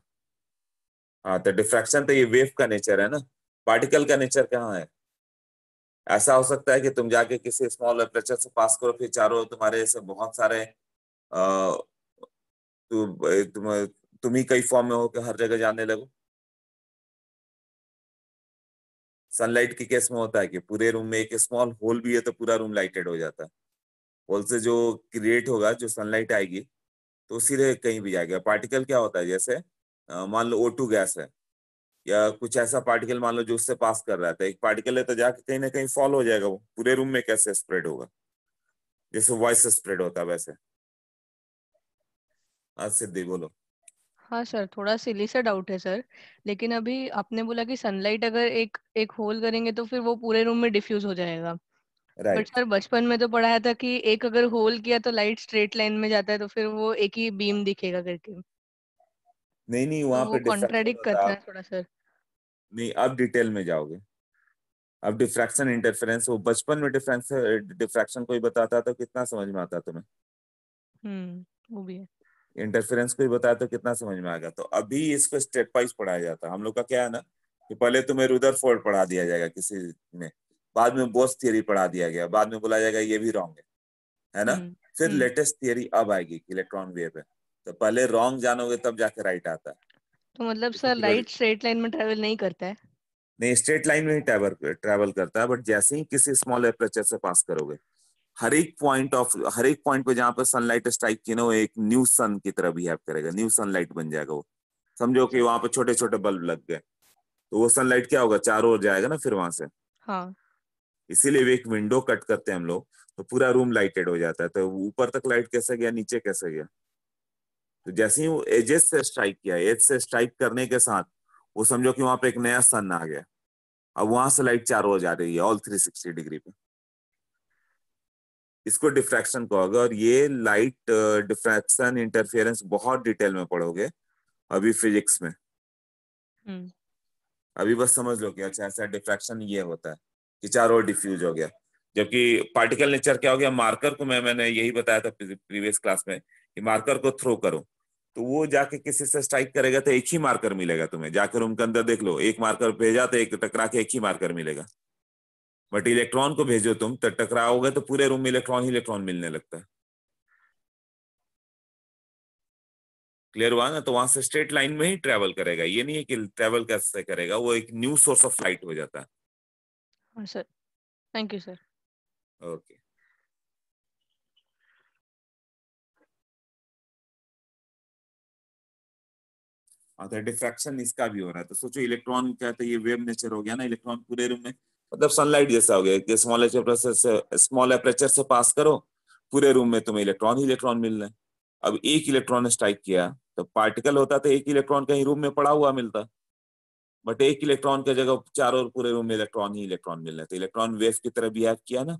हाँ, तो डिफ्रैक्शन तो ये वेव का नेचर है ना, पार्टिकल का नेचर कहाँ है। ऐसा हो सकता है कि तुम जाके किसी स्मॉल एपर्चर से पास करो, फिर चारों तुम्हारे ऐसे बहुत सारे तुम ही कई फॉर्म में हो के हर जगह जाने लगो। सनलाइट के केस में होता है कि पूरे रूम में एक स्मॉल होल भी है तो पूरा रूम लाइटेड हो जाता है। होल से जो क्रिएट होगा, जो सनलाइट आएगी तो सीधे कहीं भी जाएगा। पार्टिकल क्या होता है, जैसे मान लो O2 गैस है या कुछ ऐसा पार्टिकल मान लो जो उससे पास कर रहा था, एक पार्टिकल है तो जाके कहीं ना कहीं फॉल हो जाएगा, वो पूरे रूम में कैसे स्प्रेड होगा, जैसे वॉइस स्प्रेड होता है वैसे। आज सिद्धि बोलो। हाँ सर, थोड़ा सिली सा डाउट है सर। लेकिन अभी आपने बोला कि सनलाइट अगर एक एक होल करेंगे तो फिर वो पूरे रूम में डिफ्यूज हो जाएगा। But right. सर बचपन में तो पढ़ाया था कि एक अगर होल किया तो लाइट स्ट्रेट लाइन में जाता है, तो फिर वो एक ही बीम दिखेगा करके। नहीं नहीं, तो वहां वो पे डिफ्रैक्शन कॉन्ट्राडिक्ट होता करता है है थोड़ा सर। नहीं, अब डिटेल में जाओगे। अब डिफ्रैक्शन इंटरफेरेंस, वो बचपन में डिफ्रेंस डिफ्रैक्शन कोई बताता तो कितना समझ में आता तुम्हें, वो भी है। इंटरफेरेंस कोई बताया तो कितना समझ में आएगा। तो अभी इसको स्टेप वाइज पढ़ाया जाता है। हम लोग का क्या है ना कि पहले तुम्हें रुदरफोर्ड पढ़ा दिया जाएगा किसी में, बाद में बोस थियरी पढ़ा दिया गया, बाद में बोला जाएगा ये भी रॉन्ग है ना। हम्म। फिर हम्म। लेटेस्ट थियरी अब आएगी कि इलेक्ट्रॉन वेव है, तो पहले रॉन्ग जानोगे तब जाके राइट आता है। तो मतलब जैसे sir project light straight line में ट्रेवल नहीं करता है? नहीं, स्ट्रेट लाइन में ही ट्रैवल करता है, बट जैसे ही किसी स्मॉल एपर्चर से पास करोगे, हर एक पॉइंट पे जहां पर सनलाइट स्ट्राइक की ना, वो एक न्यू सन की तरह बिहेव करेगा, न्यू सनलाइट बन जाएगा वो। समझो कि अच्छा। वहां पे छोटे छोटे बल्ब लग गए, तो वो सनलाइट क्या होगा, चारों ओर जाएगा ना फिर वहां से। हाँ। इसीलिए वो एक विंडो कट करते हैं हम लोग, तो पूरा रूम लाइटेड हो जाता है। तो ऊपर तक लाइट कैसे गया, नीचे कैसे गया। तो जैसे ही वो एजेस से स्ट्राइक किया, एज से स्ट्राइक करने के साथ वो समझो कि वहां पे एक नया सन आ गया। अब वहां से लाइट चारों ओर जा रही है, ऑल 360 डिग्री पे। इसको डिफ्रैक्शन कहोगे। और ये लाइट डिफ्रैक्शन इंटरफेरेंस बहुत डिटेल में पढ़ोगे अभी फिजिक्स में। हम्म। अभी बस समझ लो कि अच्छा ऐसा डिफ्रैक्शन ये होता है कि चारों ओर डिफ्यूज हो गया। जबकि पार्टिकल नेचर क्या हो गया, मार्कर को मैंने यही बताया था प्रीवियस क्लास में कि मार्कर को थ्रो करो तो वो जाके किसी से स्ट्राइक करेगा तो एक ही मार्कर मिलेगा तुम्हें। जाकर रूम के अंदर देख लो, एक मार्कर भेजा तो एक टकरा के एक ही मार्कर मिलेगा। बट इलेक्ट्रॉन को भेजो तुम तो टकराओगे तो पूरे रूम में इलेक्ट्रॉन ही इलेक्ट्रॉन मिलने लगता है। क्लियर हुआ ना। तो वहां से स्ट्रेट लाइन में ही ट्रेवल करेगा, ये नहीं है कि ट्रेवल कैसे करेगा, वो एक न्यू सोर्स ऑफ लाइट हो जाता है। हाँ sir, thank you sir. Okay. हाँ, तो डिफ्रैक्शन इसका भी हो रहा है। तो सोचो इलेक्ट्रॉन क्या था, ये वेव नेचर हो गया ना, इलेक्ट्रॉन पूरे रूम में, मतलब सनलाइट जैसा हो गया कि स्मॉल एपरेचर से पास करो, पूरे रूम में तुम्हें इलेक्ट्रॉन ही इलेक्ट्रॉन मिल रहे हैं। अब एक इलेक्ट्रॉन ने स्ट्राइक किया तो पार्टिकल होता तो एक इलेक्ट्रॉन कहीं रूम में पड़ा हुआ मिलता, बट एक इलेक्ट्रॉन की जगह चारों ओर पूरे रूम में इलेक्ट्रॉन ही इलेक्ट्रॉन मिल रहे, तो इलेक्ट्रॉन वेव की तरह बिहेव किया ना।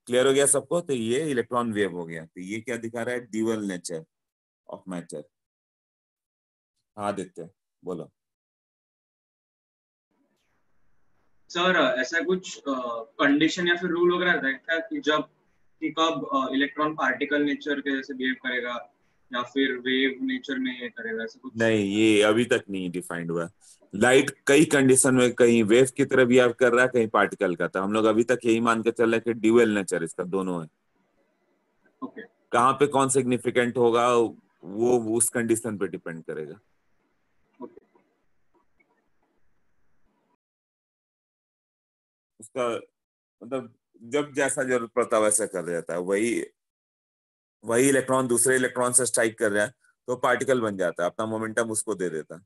क्लियर हो गया सबको। तो ये इलेक्ट्रॉन वेव हो गया। तो ये क्या दिखा रहा है, ड्यूअल नेचर ऑफ मैटर। हाँ आदित्य बोलो। सर ऐसा कुछ कंडीशन या फिर रूल वगैरह रहता है क्या कि जब कि कब इलेक्ट्रॉन पार्टिकल नेचर के जैसे बिहेव करेगा या फिर वेव नेचर में ये करेगा, ऐसा कुछ? नहीं, ये अभी तक नहीं डिफाइंड हुआ। लाइट कई कंडीशन में कहीं वेव की तरह बिहेव कर रहा है, कहीं पार्टिकल का। तो हम लोग अभी तक यही मान के चल रहे हैं कि ड्यूअल नेचर इसका दोनों है। ओके। कहाँ पे कौन सिग्निफिकेंट होगा वो उस कंडीशन पे डिपेंड करेगा। ओके। उसका मतलब जब जैसा जरूरत पड़ता है वैसा कर जाता है। वही वही इलेक्ट्रॉन दूसरे इलेक्ट्रॉन से स्ट्राइक कर रहा है तो पार्टिकल बन जाता है, अपना मोमेंटम उसको दे देता है।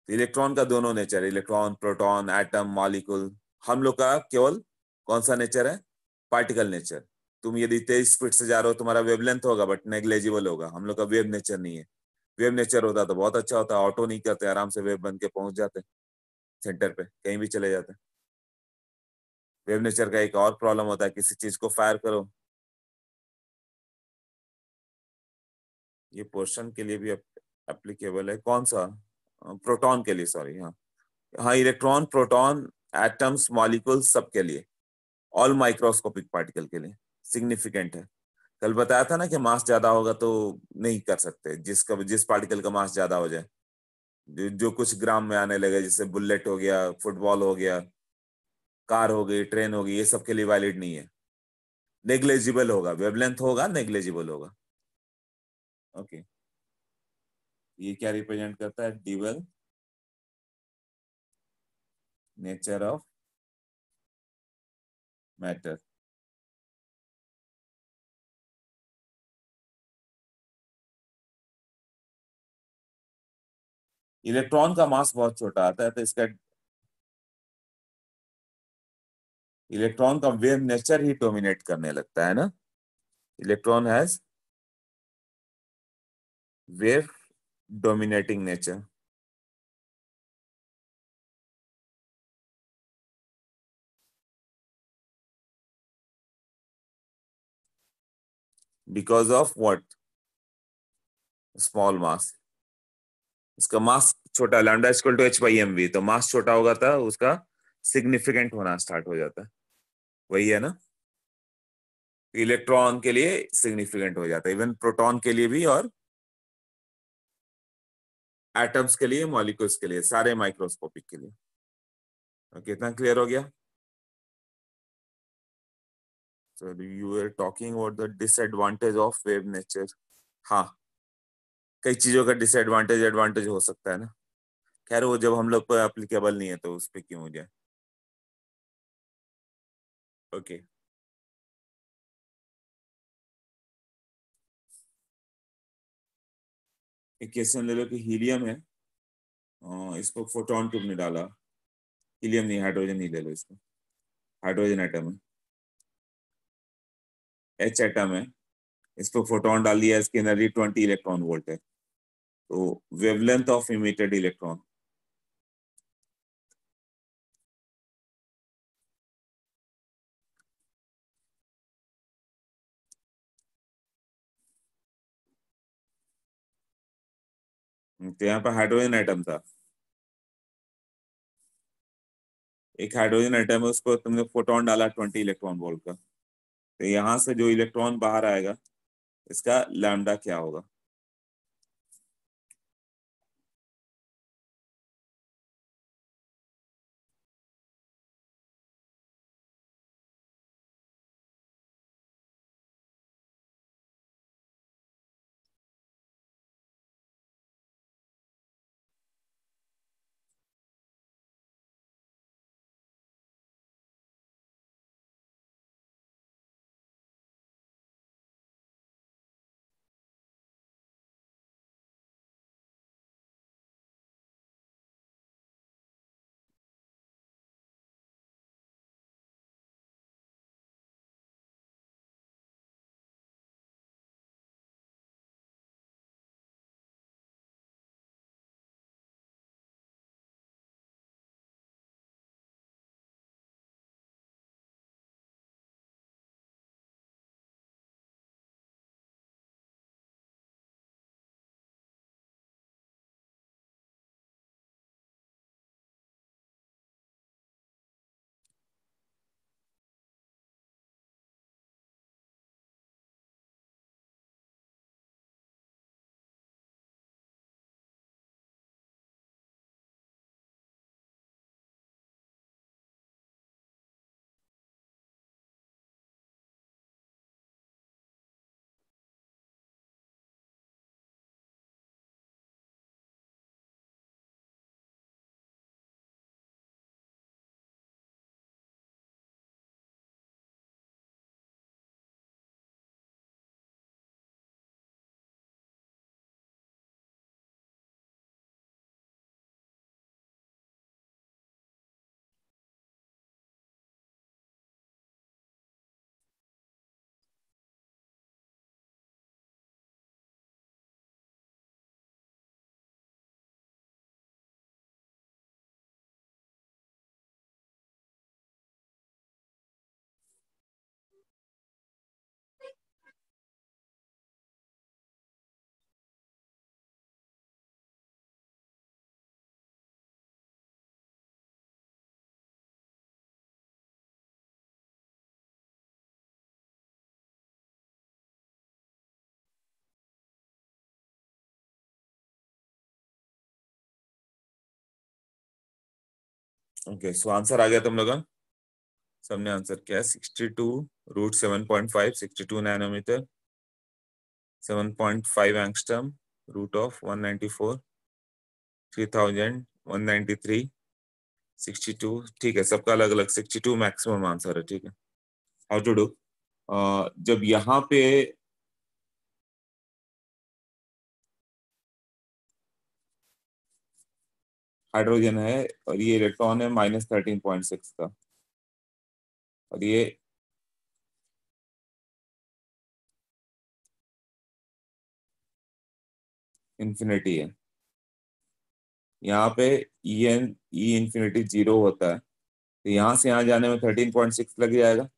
इलेक्ट्रॉन का दोनों नेचर है, इलेक्ट्रॉन, प्रोटॉन, एटम, मॉलिक्यूल। हम लोग का केवल कौन सा नेचर है? Particle nature. तुम यदि तेज स्पीड से जा रहे हो तुम्हारा वेवलेंथ होगा बट नेग्लेजिबल होगा। हम लोग का वेव नेचर नहीं है। वेव नेचर होता तो बहुत अच्छा होता, ऑटो नहीं करते, आराम से वेव बन के पहुंच जाते सेंटर पे, कहीं भी चले जाते। वेव नेचर का एक और प्रॉब्लम होता है, किसी चीज को फायर करो, ये पोर्शन के लिए भी एप्लीकेबल है। कौन सा? प्रोटॉन के लिए, सॉरी। हाँ हाँ, इलेक्ट्रॉन, प्रोटॉन, एटम्स, मॉलिक्यूल्स, सबके लिए, ऑल माइक्रोस्कोपिक पार्टिकल के लिए सिग्निफिकेंट है। कल बताया था ना कि मास ज्यादा होगा तो नहीं कर सकते, जिस पार्टिकल का मास ज्यादा हो जाए, जो कुछ ग्राम में आने लगे, जैसे बुलेट हो गया, फुटबॉल हो गया, कार हो गई, ट्रेन हो गई, ये सब के लिए वैलिड नहीं है। नेग्लेजिबल होगा, वेवलेंथ होगा, नेग्लेजिबल होगा। ओके, ये क्या रिप्रेजेंट करता है? Dual nature of matter. Electron का मास बहुत छोटा आता है तो इसका इलेक्ट्रॉन का वेव नेचर ही डोमिनेट करने लगता है ना। Electron has wave dominating nature because of what? Small mass. उसका मास छोटा, lambda equal to h by m v, तो मास छोटा होगा था उसका सिग्निफिकेंट होना स्टार्ट हो जाता है। वही है ना, इलेक्ट्रॉन के लिए सिग्निफिकेंट हो जाता है, इवन प्रोटॉन के लिए भी, और एटम्स के लिए, मॉलिक्यूल्स के लिए, सारे माइक्रोस्कोपिक के लिए। कितना क्लियर हो गया? So you were talking about the disadvantage of wave nature. हाँ, कई चीजों का डिसएडवांटेज एडवांटेज हो सकता है ना। खैर वो जब हम लोग पर एप्लीकेबल नहीं है तो उस पर क्यों हो जाए। ओके, एक क्वेश्चन ले लो कि हीलियम है, इसको फोटोन ट्यूब ने डाला। हीलियम नहीं, हाइड्रोजन ही ले लो इसको। हाइड्रोजन एटम है, एच एटम है, इस पर फोटोन डाल दिया, इसकी एनर्जी 20 इलेक्ट्रॉन वोल्ट है। तो वेवलेंथ ऑफ इमिटेड इलेक्ट्रॉन, तो यहाँ पर हाइड्रोजन एटम था, एक हाइड्रोजन एटम है, उसको तुमने फोटोन डाला 20 इलेक्ट्रॉन वोल्ट का। तो यहाँ से जो इलेक्ट्रॉन बाहर आएगा इसका लैम्डा क्या होगा? ओके, सो आंसर आ गया तुम लोगों का? सबने आंसर किया 62√7.5, 62 नैनोमीटर, 7.5 एंगस्ट्रम, रूट ऑफ 194, 3193, 62। ठीक है, सबका अलग अलग 62 मैक्सिमम आंसर है। ठीक है, हाउ टू डू, जब यहाँ पे हाइड्रोजन है और ये इलेक्ट्रॉन है -13.6 का, और ये इंफिनिटी है, यहाँ पे ई इंफिनिटी 0 होता है, तो यहाँ से यहाँ जाने में 13.6 लग जाएगा।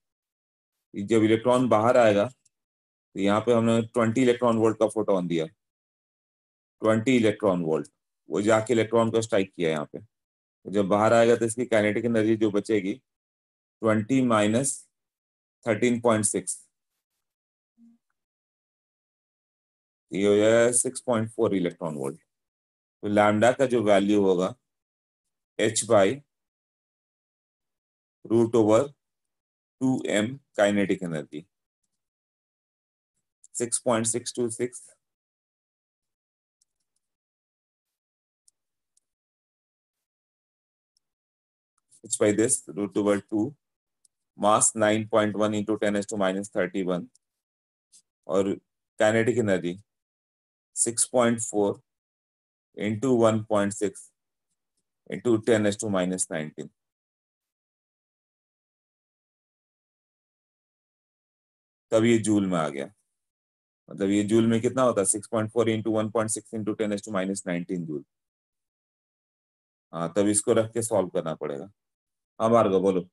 जब इलेक्ट्रॉन बाहर आएगा तो यहाँ पे हमने 20 इलेक्ट्रॉन वोल्ट का फोटोन दिया, 20 इलेक्ट्रॉन वोल्ट, वो जाके इलेक्ट्रॉन को स्ट्राइक किया यहाँ पे। तो जब बाहर आएगा तो इसकी काइनेटिक एनर्जी जो बचेगी 20 माइनस 13.6, ये हो जाएगा 6.4 इलेक्ट्रॉन वोल्ट। तो लैम्डा का जो वैल्यू होगा h/√/2m kinetic energy 6.626 h by this √/2, mass 9.1 into 10⁻⁻31, और काइनेटिक एनर्जी 6.4 into 1.6 into 10⁻⁻19। तब ये जूल में आ गया, मतलब ये जूल में कितना होता है 6.4 into 1.6 into 10⁻⁻19 जूल। हाँ, तब इसको रख के सॉल्व करना पड़ेगा। हाँ भार्गव बोलो।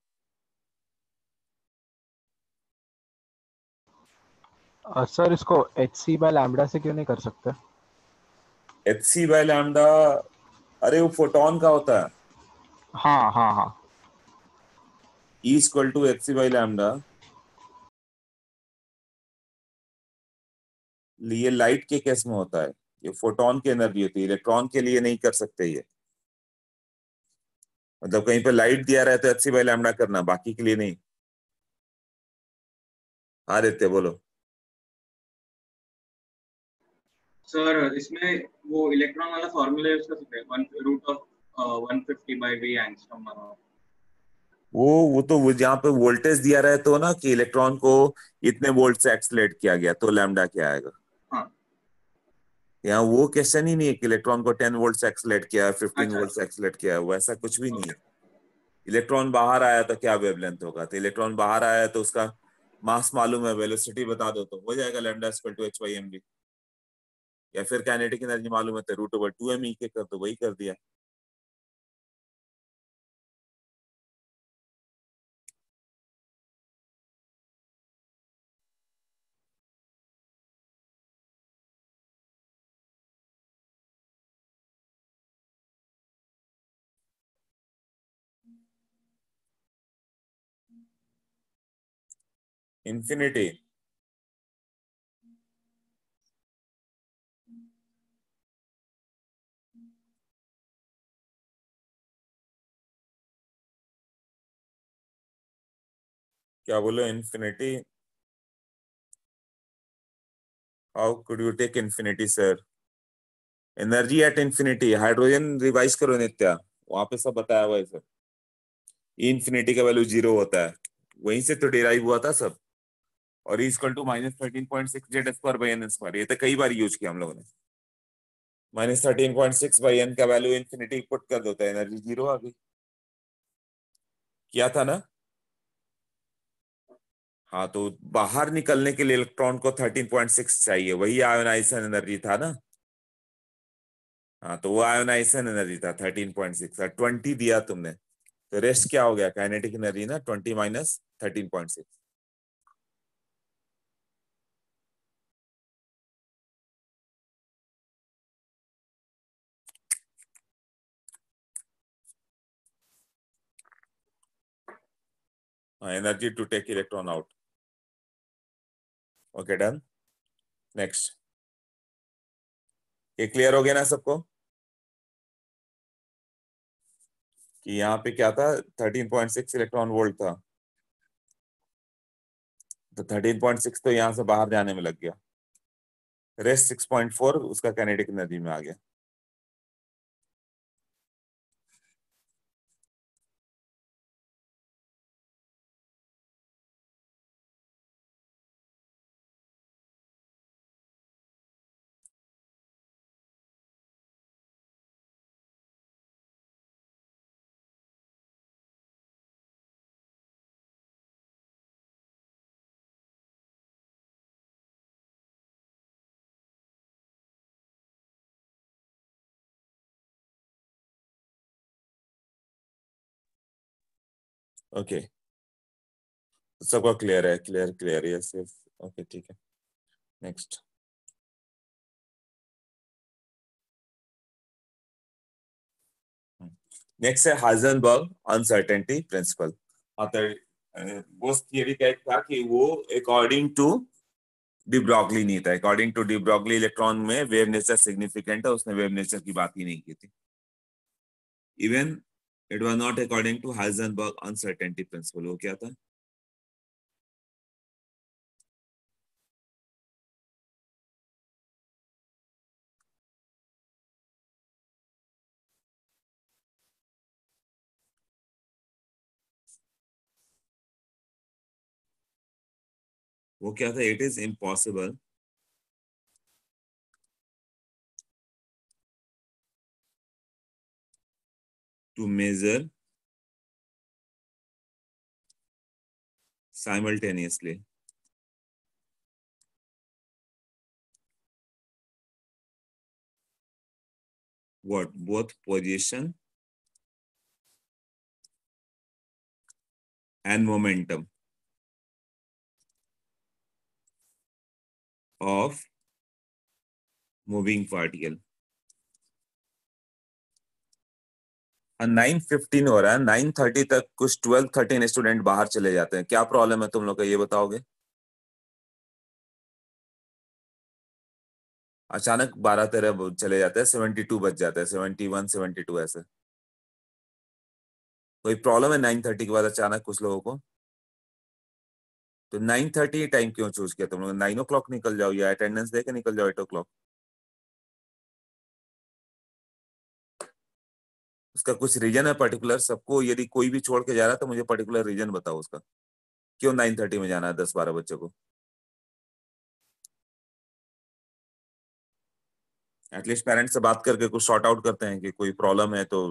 सर इसको hc/λ से क्यों नहीं कर सकते? hc/λ, अरे वो फोटोन का होता है। हाँ हाँ हाँ। E = hc/λ, ये लाइट के केस में होता है, ये फोटोन की एनर्जी होती है, इलेक्ट्रॉन के लिए नहीं कर सकते ये। मतलब कहीं पे लाइट दिया रहे तो hc/λ करना, बाकी के लिए नहीं। आदित्य बोलो। सर इसमें वो इलेक्ट्रॉन वाला फॉर्मूला यूज कर सकते हैं, 1/150/V एंगस्ट्रॉम वाला। वो तो वो जहाँ पे वोल्टेज दिया रहे तो ना कि इलेक्ट्रॉन को इतने वोल्ट से एक्सलेट किया गया तो लैम्डा क्या आएगा। हाँ, यहाँ वो क्वेश्चन ही नहीं है कि इलेक्ट्रॉन को 10 वोल्ट से एक्सलेट किया है, 15 अच्छा। वोल्ट से एक्सलेट किया है, वैसा कुछ भी नहीं है। इलेक्ट्रॉन बाहर आया तो क्या वेवलेंथ होगा, तो इलेक्ट्रॉन बाहर आया तो उसका मास मालूम है, वेलोसिटी बता दो तो हो जाएगा लैम्डा = h/mv, या फिर काइनेटिक एनर्जी मालूम है तो √/2m के कर दो, वही कर दिया। इंफिनिटी क्या बोलो, infinity, how could you take infinity sir? Energy at infinity, hydrogen revise करो नित्या, वहां पे सब बताया हुआ है सर। इंफिनिटी का वैल्यू 0 होता है, वहीं से तो डिराइव हुआ था सब। और E = -13.6 Z²/n², ये तो कई बार यूज किया हम लोगों ने। -13.6/n का वैल्यू इंफिनिटी पुट कर देता है, एनर्जी 0 आ गई। किया था ना? हाँ, तो बाहर निकलने के लिए इलेक्ट्रॉन को 13.6 चाहिए, वही आयोनाइजेशन एनर्जी था ना। हाँ, तो वो आयोनाइजेशन एनर्जी था 13.6, और 20 दिया तुमने, तो रेस्ट क्या हो गया, काइनेटिक एनर्जी ना, 20 minus 13.6। Energy to take electron out. Okay, done. Next, ये क्लियर हो गया ना सबको? कि यहाँ पे क्या था, 13.6 इलेक्ट्रॉन वोल्ट था, तो 13.6 तो यहाँ से बाहर जाने में लग गया, रेस्ट 6.4 उसका काइनेटिक एनर्जी में आ गया। ओके, सबका क्लियर है? Clear clear, yes yes, okay ठीक है। नेक्स्ट, नेक्स्ट है हाइजेनबर्ग अनसर्टेनिटी प्रिंसिपल। वो थियरी क्या था कि वो अकॉर्डिंग टू डी ब्रॉगली नहीं था। According to de Broglie electron में वेव नेचर सिग्निफिकेंट है, उसने वेव नेचर की बात ही नहीं की थी। Even it was not according to Heisenberg uncertainty principle. वो क्या था? वो क्या था? It is impossible to measure simultaneously what both position and momentum of moving particle। 9:15 हो रहा है, 9:30 तक कुछ 12-13 स्टूडेंट बाहर चले जाते हैं। क्या प्रॉब्लम है तुम लोग का, ये बताओगे? अचानक 12-13 चले जाते हैं, 72 बज जाते हैं, 71 72 ऐसे। कोई प्रॉब्लम है 9:30 के बाद अचानक कुछ लोगों को? तो 9:30 टाइम क्यों चूज किया तुम लोग? 9 o'clock निकल जाओ या अटेंडेंस दे के निकल जाओ 8 o'clock। उसका कुछ रीजन है पर्टिकुलर? सबको यदि कोई भी छोड़ के जा रहा है तो मुझे पर्टिकुलर रीजन बताओ उसका, क्यों 9:30 में जाना है 10-12 बच्चों को? एटलीस्ट पेरेंट्स से बात करके कुछ सॉर्ट आउट करते हैं कि कोई प्रॉब्लम है तो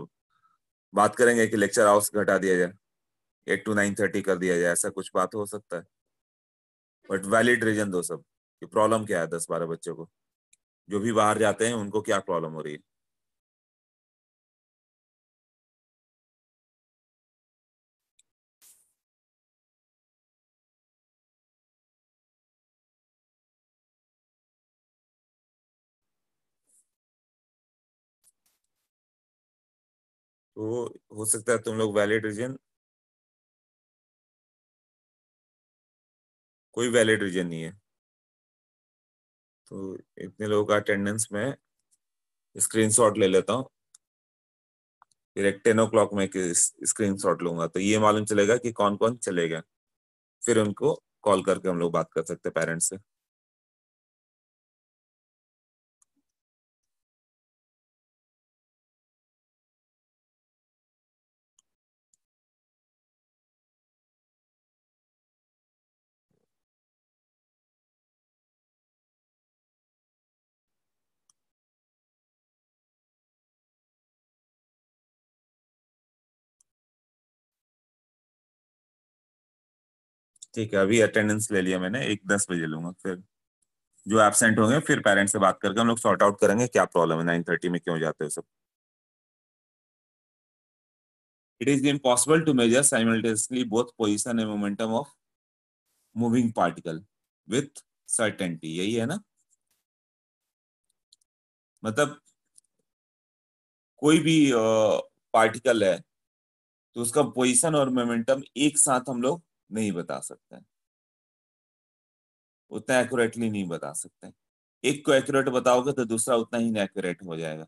बात करेंगे कि लेक्चर आवर्स घटा दिया जाए, 8 to 9:30 कर दिया जाए, ऐसा कुछ बात हो सकता है। बट वैलिड रीजन दो सब कि प्रॉब्लम क्या है 10-12 बच्चों को, जो भी बाहर जाते हैं उनको क्या प्रॉब्लम हो रही है। तो हो सकता है तुम लोग वैलिड रीजन, कोई वैलिड रीजन नहीं है। तो इतने लोगों का अटेंडेंस में स्क्रीनशॉट ले लेता हूँ, फिर एक 10 o'clock में स्क्रीनशॉट लूंगा तो ये मालूम चलेगा कि कौन कौन चलेगा, फिर उनको कॉल करके हम लोग बात कर सकते हैं पेरेंट्स से। ठीक है, अभी अटेंडेंस ले लिया मैंने, 10 बजे लूंगा, फिर जो एब्सेंट होंगे फिर पेरेंट्स से बात करके हम लोग सॉर्ट आउट करेंगे क्या प्रॉब्लम है, 9:30 में क्यों जाते हो सब। It is impossible to measure simultaneously both position and momentum of moving particle with certainty, यही है ना? मतलब कोई भी पार्टिकल है तो उसका पोजीशन और मोमेंटम एक साथ हम लोग नहीं बता सकते हैं, उतना एक्यूरेटली नहीं बता सकते। एक को एक्यूरेट बताओगे तो दूसरा उतना ही एक्यूरेट हो जाएगा।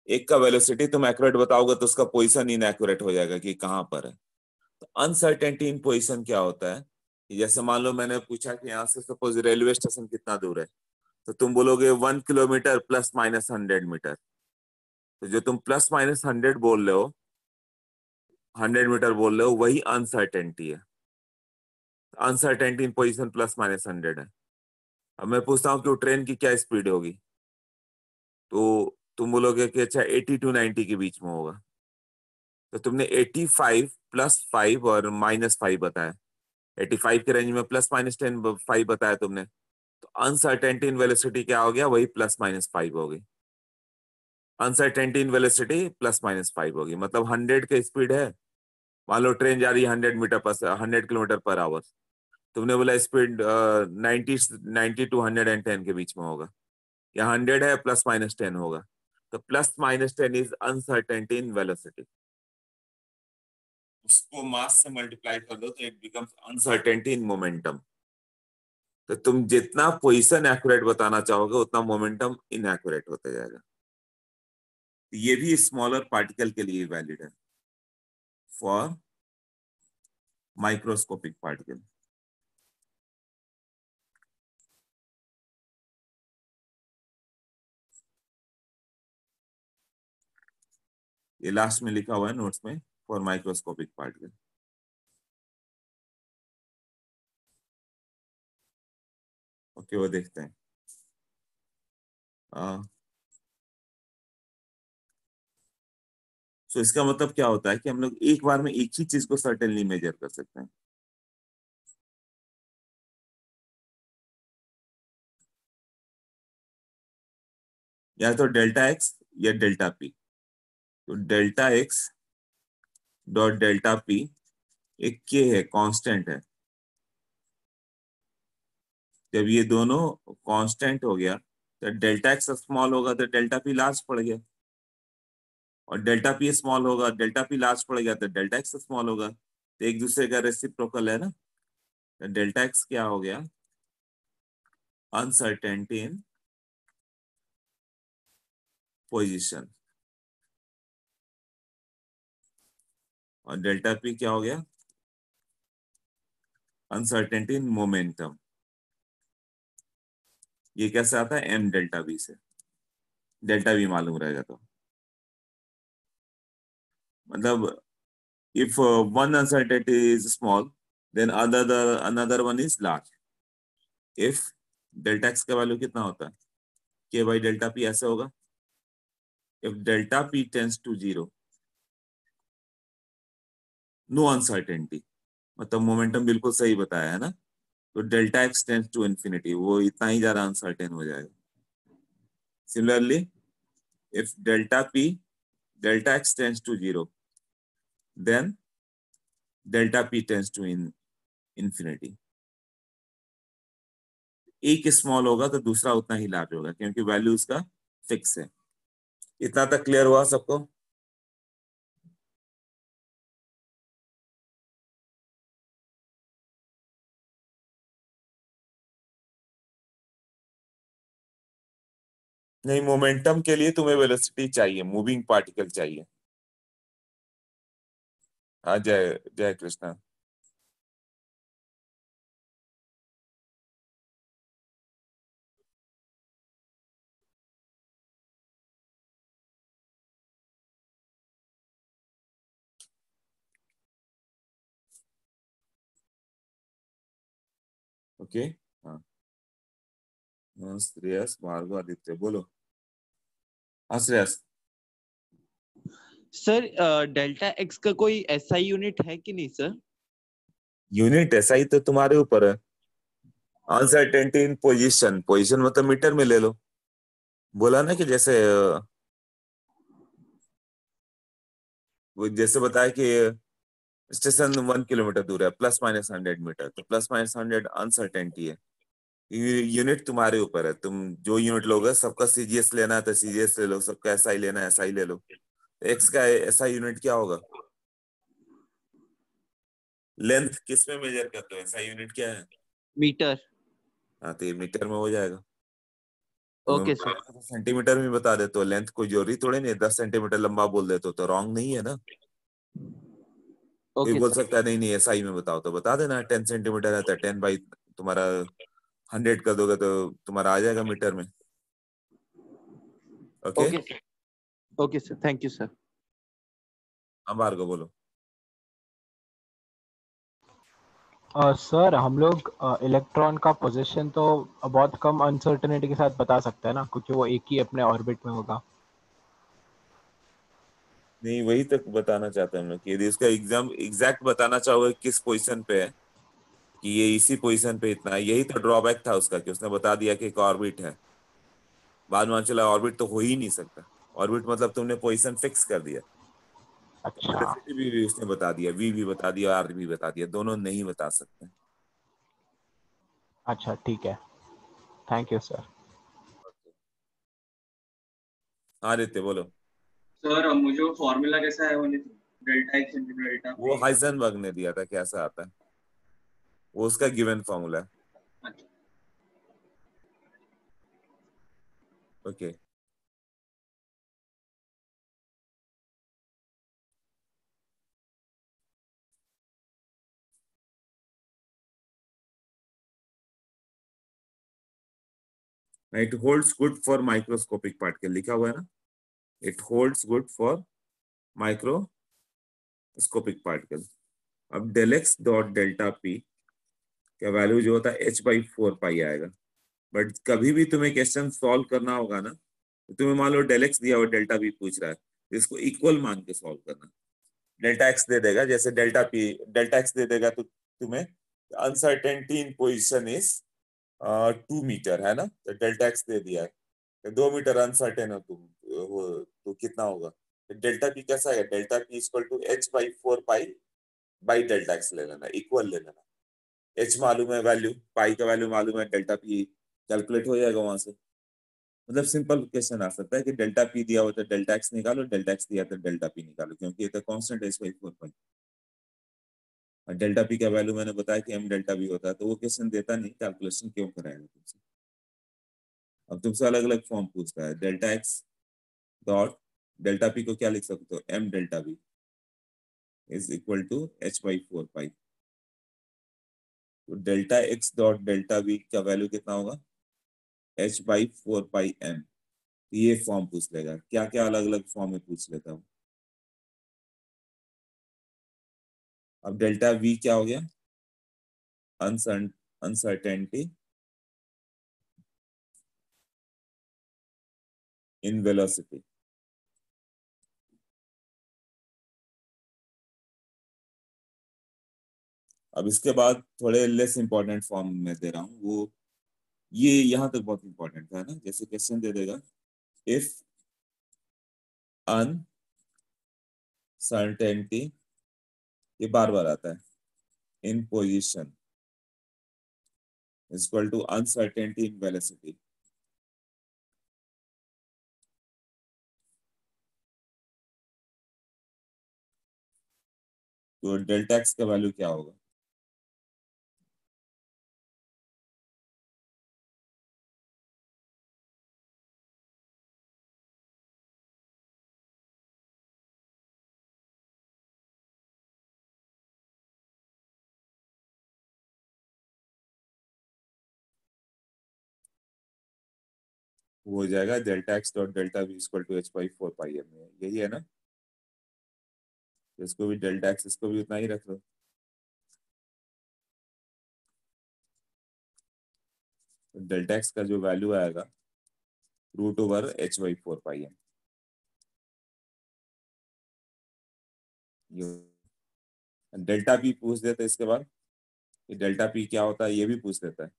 एक का वेलोसिटी तुम एक्यूरेट बताओगे तो उसका पोजीशन इनएक्यूरेट हो जाएगा कि कहाँ पर है। तो अनसर्टेनिटी इन पोजीशन क्या होता है कि जैसे मान लो मैंने पूछा कि यहाँ से सपोज रेलवे स्टेशन कितना दूर है, तो तुम बोलोगे 1 किलोमीटर ±100 मीटर। तो जो तुम ±100 बोल रहे हो, 100 मीटर बोल रहे हो, वही अनसर्टेनिटी है। अनसर्टेनिटी इन पोजीशन ±100 है। अब मैं पूछता हूँ कि वो ट्रेन की क्या स्पीड होगी, तो तुम बोलोगे कि अच्छा 80 to 90 के बीच में होगा। तो तुमने 85 +5 और -5 बताया, 85 के रेंज में ±10 5 बताया तुमने। तो अनसर्टेनिटी इन वेलोसिटी क्या हो गया, वही ±5 होगी। अनसर्टेनिटी इन वेलोसिटी ±5 होगी, मतलब 100 की स्पीड है, मान लो ट्रेन जा रही है 100 किलोमीटर पर आवर। तुमने बोला स्पीड 90 to 110 के बीच में होगा, या 100 है ±10 होगा। तो ±10 इज अनसर्टेनिटी इन वेलोसिटी। उसको मास से मल्टीप्लाई कर दो तो it becomes uncertainty in momentum. तो तुम जितना पोजीशन एक्यूरेट बताना चाहोगे उतना मोमेंटम इनएक्यूरेट होता जाएगा। ये भी स्मॉलर पार्टिकल के लिए वैलिड है, फॉर माइक्रोस्कोपिक पार्टिकल। ये लास्ट में लिखा हुआ है नोट्स में, फॉर माइक्रोस्कोपिक पार्टिकल। ओके, वो देखते हैं। सो इसका मतलब क्या होता है कि हम लोग एक बार में एक ही चीज को सर्टेनली मेजर कर सकते हैं। या तो डेल्टा एक्स या डेल्टा पी। तो delta x dot delta P एक के है, कांस्टेंट है। जब ये दोनों कांस्टेंट हो गया तो डेल्टा एक्स स्मॉल होगा तो डेल्टा पी लार्ज पड़ गया, और डेल्टा पी स्मॉल होगा, डेल्टा पी लार्ज पड़ गया तो डेल्टा एक्स स्मॉल होगा। तो एक दूसरे का रेसिप्रोकल है ना। तो डेल्टा एक्स क्या हो गया, अनसर्टेनिटी इन पोजीशन, और डेल्टा पी क्या हो गया, अनसर्टेनिटी इन मोमेंटम। ये कैसे आता है, एम डेल्टा बी से, डेल्टा बी मालूम रहेगा तो। मतलब if one uncertainty is small then another one is large। if delta x का वैल्यू कितना होता है, के बाई डेल्टा पी ऐसे होगा। if delta p tends to 0, no uncertainty, मतलब मोमेंटम बिल्कुल सही बताया है ना। तो delta x tends to infinity, वो इतना ही ज्यादा अनसर्टेन हो जाएगा। Similarly if delta x tends to 0 then delta p tends to infinity. एक स्मॉल होगा तो दूसरा उतना ही लार्ज होगा, क्योंकि वैल्यू उसका फिक्स है। इतना तक क्लियर हुआ सबको। नहीं, मोमेंटम के लिए तुम्हें वेलोसिटी चाहिए, मूविंग पार्टिकल चाहिए। हाँ, जय जय कृष्णा। ओके। हाँ हाँ, श्रेयस भार्गव आदित्य बोलो। हाँ श्रेयस। सर डेल्टा एक्स का कोई एसआई यूनिट है कि नहीं सर? यूनिट ऐसा ही तो तुम्हारे ऊपर है। अनसर्टेनिटी इन पोजीशन, पोजीशन मतलब मीटर में ले लो। बोला ना कि जैसे वो जैसे बताया कि स्टेशन 1 किलोमीटर दूर है ±100 मीटर, तो ±100 अनसर्टेनिटी है। यूनिट तुम्हारे ऊपर है, तुम जो यूनिट लोगे, सबका सीजीएस लेना है तो सीजीएस ले लो, सबका एसआई लेना है एसआई ले लो। एक्स का एसआई यूनिट क्या होगा, लेंथ किस में मेजर करते हो, एसआई यूनिट क्या है? मीटर। हाँ, तो ये मीटर में हो जाएगा। Okay sir. सेंटीमीटर में बता देते हो, लेंथ कोई जरूरी थोड़ी नहीं 10 सेंटीमीटर लंबा बोल देते हो तो रॉन्ग नहीं है ना। कोई ओके बोल सर। सकता है नहीं नहीं SI में बताओ तो बता देना 10 सेंटीमीटर है तो 10 बाई तुम्हारा 100 कर दोगे तो तुम्हारा आ जाएगा मीटर में। Okay. Okay sir. Okay sir, thank you sir. अब बाहर को बोलो। सर हम लोग इलेक्ट्रॉन का पोजीशन तो बहुत कम अनसर्टेनिटी के साथ बता सकते हैं ना, क्योंकि वो एक ही अपने ऑर्बिट में होगा। नहीं वही तक बताना चाहते हैं हम लोग कि यदि इसका एग्जाम एग्जैक्ट बताना चाहोगे किस पोजीशन पे है कि ये इसी पोजीशन पे इतना है, यही तो ड्रॉबैक था उसका कि उसने बता दिया कि एक ऑर्बिट है, बाद में चला ऑर्बिट तो हो ही नहीं सकता। ऑर्बिट मतलब तुमने पोजीशन फिक्स कर दिया। अच्छा। वेलोसिटी भी उसने बता दिया, V भी बता दिया, R भी बता दिया, दोनों नहीं बता सकते। अच्छा ठीक है, थैंक यू सर। हाँ आदित्य बोलो। सर मुझे वो फॉर्मूला कैसा है वो नहीं, डेल्टा एक्स इंटू डेल्टा वो पी। हाइजेनबर्ग ने दिया था, कैसा आता है वो उसका गिवन फॉर्मूला है। अच्छा। Okay. It holds good for microscopic particle लिखा हुआ है ना, it holds good for microscopic particle. अब del x dot delta p का वैल्यू जो होता है h/4 पाई आएगा। बट कभी भी तुम्हें क्वेश्चन सॉल्व करना होगा ना तो तुम्हें मान लो डेल एक्स दिया हुआ डेल्टा पी पूछ रहा है तो इसको इक्वल मान के सॉल्व करना। डेल्टा एक्स दे देगा, जैसे डेल्टा एक्स दे देगा तो तुम्हें uncertainty in position is 2 metre है ना, तो डेल्टा एक्स दे दिया है तो 2 मीटर अनसर्टेन हो तुम तो कितना होगा। डेल्टा पी कैसा है, delta p equal to h/4 pi by delta x ले लेना, इक्वल ले लेना। एच मालूम है वैल्यू, पाई का वैल्यू मालूम है, डेल्टा पी कैलकुलेट हो जाएगा वहां से। मतलब सिंपल क्वेश्चन आ सकता है कि डेल्टा पी दिया हो तो डेल्टा एक्स निकालो, डेल्टा एक्स दिया तो डेल्टा पी निकालो, क्योंकि ये तो कांस्टेंट है h/4 पाई। और डेल्टा पी का वैल्यू मैंने बताया कि m डेल्टा पी होता है, तो वो क्वेश्चन देता नहीं, कैलकुलेशन क्यों कराएगा तुमसे। अब तुमसे अलग अलग फॉर्म पूछता है, delta x dot delta p को क्या लिख सकते हो, m delta p is equal to h/4 pi. तो delta x dot delta b का वैल्यू कितना होगा, h/4 पाई m। ये फॉर्म पूछ लेगा, क्या क्या अलग अलग फॉर्म में पूछ लेता हूँ। अब डेल्टा v क्या हो गया, अनसर्टेनिटी इन वेलोसिटी। अब इसके बाद थोड़े लेस इंपॉर्टेंट फॉर्म में दे रहा हूँ, वो ये यहां तक बहुत इंपॉर्टेंट था ना, जैसे क्वेश्चन दे देगा इफ अनसर्टेनिटी, ये बार बार आता है, in position is equal to uncertainty in velocity. तो डेल्टा एक्स का वैल्यू क्या होगा, वो हो जाएगा delta x dot delta v equal to h/4 pi m। यही है ना, इसको भी डेल्टा एक्स, इसको भी उतना ही रख लो। तो डेल्टा एक्स का जो वैल्यू आएगा √h/4 पाई m। ये डेल्टा पी पूछ देता है, इसके बाद ये डेल्टा पी क्या होता है ये भी पूछ देता है,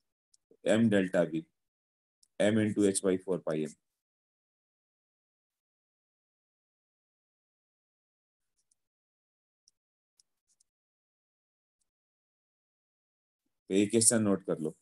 m delta P m into h/4 pi m। तो ये क्वेश्चन नोट कर लो।